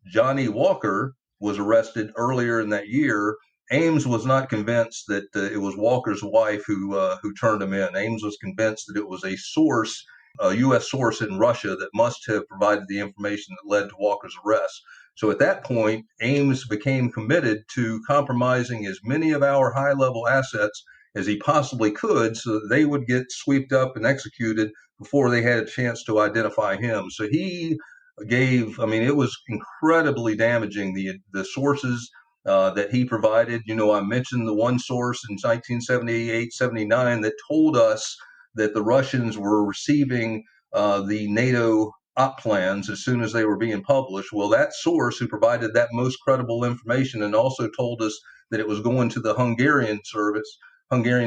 Johnny Walker was arrested earlier in that year, Ames was not convinced that it was Walker's wife who turned him in. Ames was convinced that it was a source, a U.S. source in Russia that must have provided the information that led to Walker's arrest. So at that point, Ames became committed to compromising as many of our high-level assets as he possibly could so that they would get swept up and executed before they had a chance to identify him. So he it was incredibly damaging, the sources that he provided. I mentioned the one source in 1978, 79 that told us that the Russians were receiving the NATO op plans as soon as they were being published. Well, that source who provided that most credible information and also told us that it was going to the Hungarian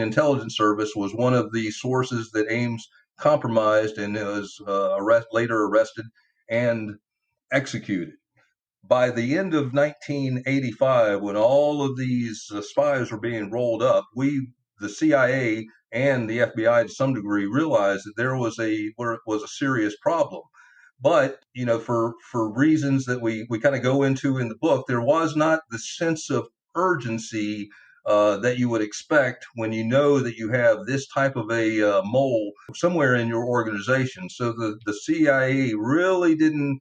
intelligence service, was one of the sources that Ames compromised and was later arrested and executed. By the end of 1985, when all of these spies were being rolled up, the CIA and the FBI to some degree realized that there was a serious problem. But for reasons that we kind of go into in the book, there was not the sense of urgency that you would expect when you know that you have this type of a mole somewhere in your organization. So the CIA really didn't,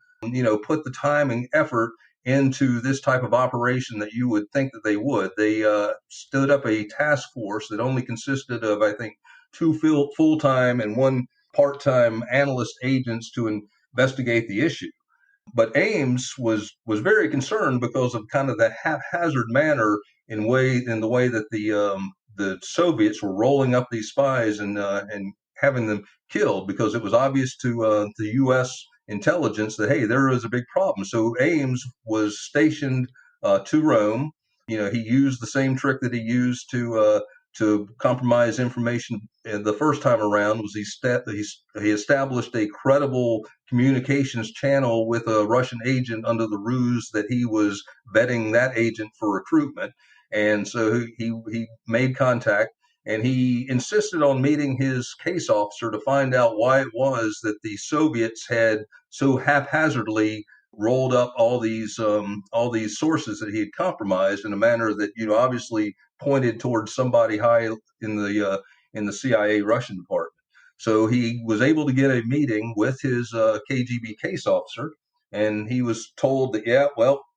put the time and effort into this type of operation that you would think that they would. They stood up a task force that only consisted of, I think, 2 full-time and 1 part-time analyst agents to investigate the issue. But Ames was very concerned because of kind of the haphazard manner in the way that the Soviets were rolling up these spies and having them killed, because it was obvious to the U.S. intelligence that, hey, there is a big problem. So Ames was stationed to Rome. He used the same trick that he used to compromise information the first time around. Was he established a credible communications channel with a Russian agent under the ruse that he was vetting that agent for recruitment. And so he made contact, and he insisted on meeting his case officer to find out why it was that the Soviets had so haphazardly rolled up all these sources that he had compromised in a manner that obviously pointed towards somebody high in the CIA Russian department. So he was able to get a meeting with his KGB case officer, and he was told that,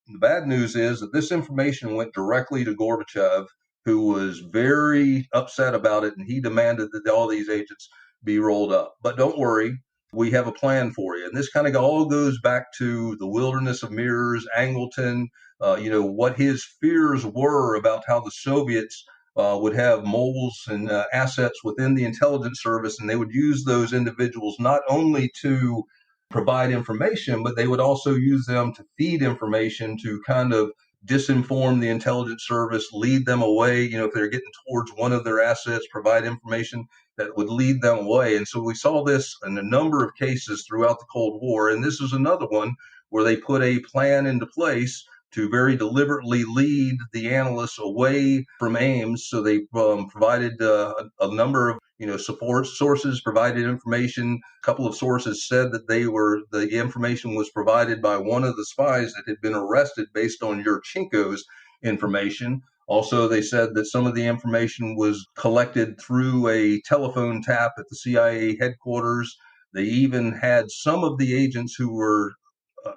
the bad news is that this information went directly to Gorbachev, who was very upset about it, and he demanded that all these agents be rolled up. But don't worry, we have a plan for you. And this kind of all goes back to the Wilderness of Mirrors, Angleton, what his fears were about how the Soviets would have moles and assets within the intelligence service, and they would use those individuals not only to provide information, but they would also use them to feed information to kind of disinform the intelligence service, lead them away. If they're getting towards one of their assets, provide information that would lead them away. And so we saw this in a number of cases throughout the Cold War. And this is another one where they put a plan into place to very deliberately lead the analysts away from Ames. So they provided a number of support sources, provided information. A couple of sources said that the information was provided by one of the spies that had been arrested based on Yachenko's information. Also, they said that some of the information was collected through a telephone tap at the CIA headquarters. They even had some of the agents who were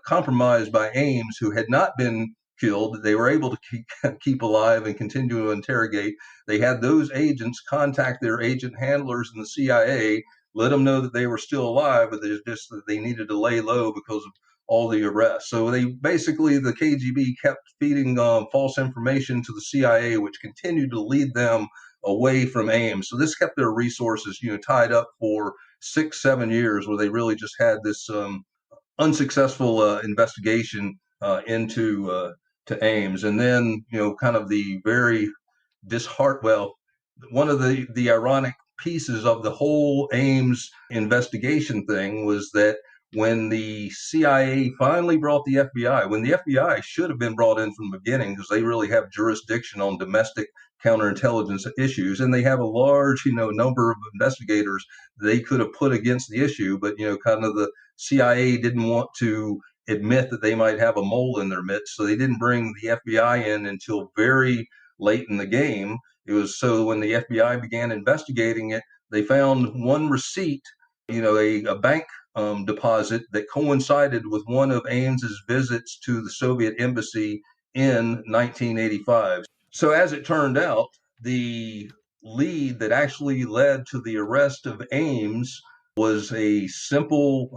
compromised by Ames, who had not been killed, they were able to keep alive and continue to interrogate. They had those agents contact their agent handlers in the CIA, let them know that they were still alive, but just that they needed to lay low because of all the arrests. So the KGB kept feeding false information to the CIA, which continued to lead them away from Ames. So this kept their resources, tied up for 6-7 years, where they really just had this unsuccessful investigation into to Ames. And then, kind of the very one of the ironic pieces of the whole Ames investigation thing was that when the CIA finally brought the FBI, when the FBI should have been brought in from the beginning because they really have jurisdiction on domestic counterintelligence issues, and they have a large, number of investigators they could have put against the issue, but kind of the CIA didn't want to admit that they might have a mole in their midst, so they didn't bring the FBI in until very late in the game. It was so when the FBI began investigating it, they found one receipt, a bank deposit that coincided with one of Ames's visits to the Soviet embassy in 1985. So as it turned out, the lead that actually led to the arrest of Ames was a simple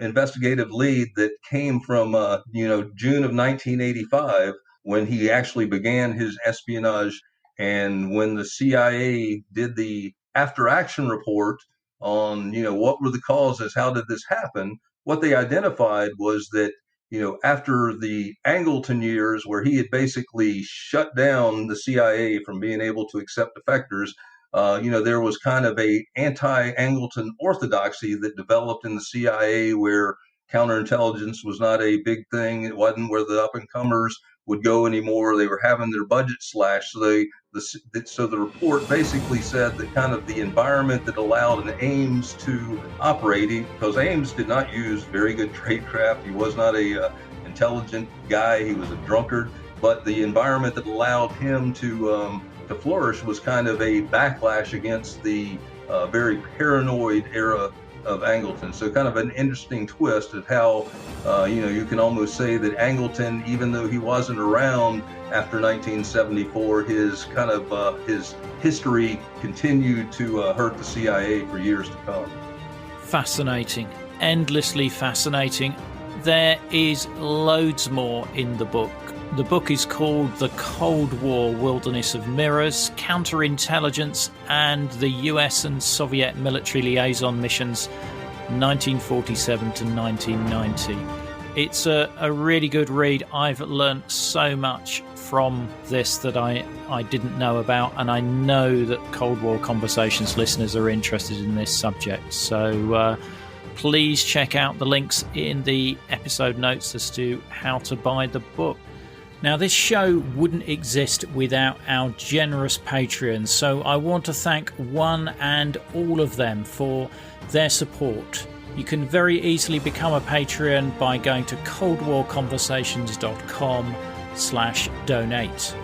investigative lead that came from June of 1985 when he actually began his espionage. And when the CIA did the after action report on what were the causes, how did this happen, what they identified was that after the Angleton years, where he had basically shut down the CIA from being able to accept defectors, there was kind of a anti-Angleton orthodoxy that developed in the CIA where counterintelligence was not a big thing. It wasn't where the up-and-comers would go anymore. They were having their budget slashed. So the report basically said that kind of the environment that allowed an Ames to operate, because Ames did not use very good tradecraft. He was not a intelligent guy. He was a drunkard. But the environment that allowed him to flourish was kind of a backlash against the very paranoid era of Angleton. So kind of an interesting twist of how, you can almost say that Angleton, even though he wasn't around after 1974, his history continued to hurt the CIA for years to come. Fascinating, endlessly fascinating. There is loads more in the book. The book is called The Cold War Wilderness of Mirrors, Counterintelligence and the US and Soviet Military Liaison Missions, 1947 to 1990. It's a really good read. I've learnt so much from this that I didn't know about, and I know that Cold War Conversations listeners are interested in this subject. So please check out the links in the episode notes as to how to buy the book. Now, this show wouldn't exist without our generous Patreons, so I want to thank one and all of them for their support. You can very easily become a Patreon by going to coldwarconversations.com/donate.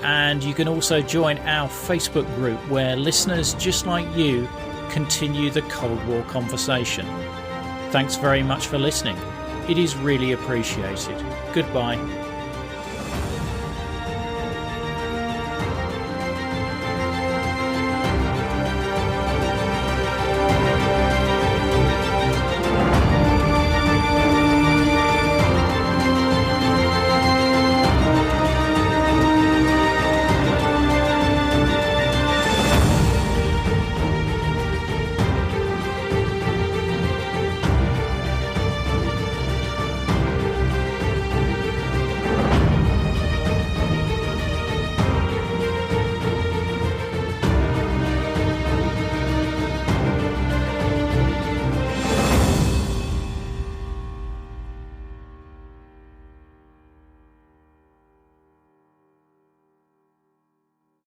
And you can also join our Facebook group where listeners just like you continue the Cold War conversation. Thanks very much for listening. It is really appreciated. Goodbye.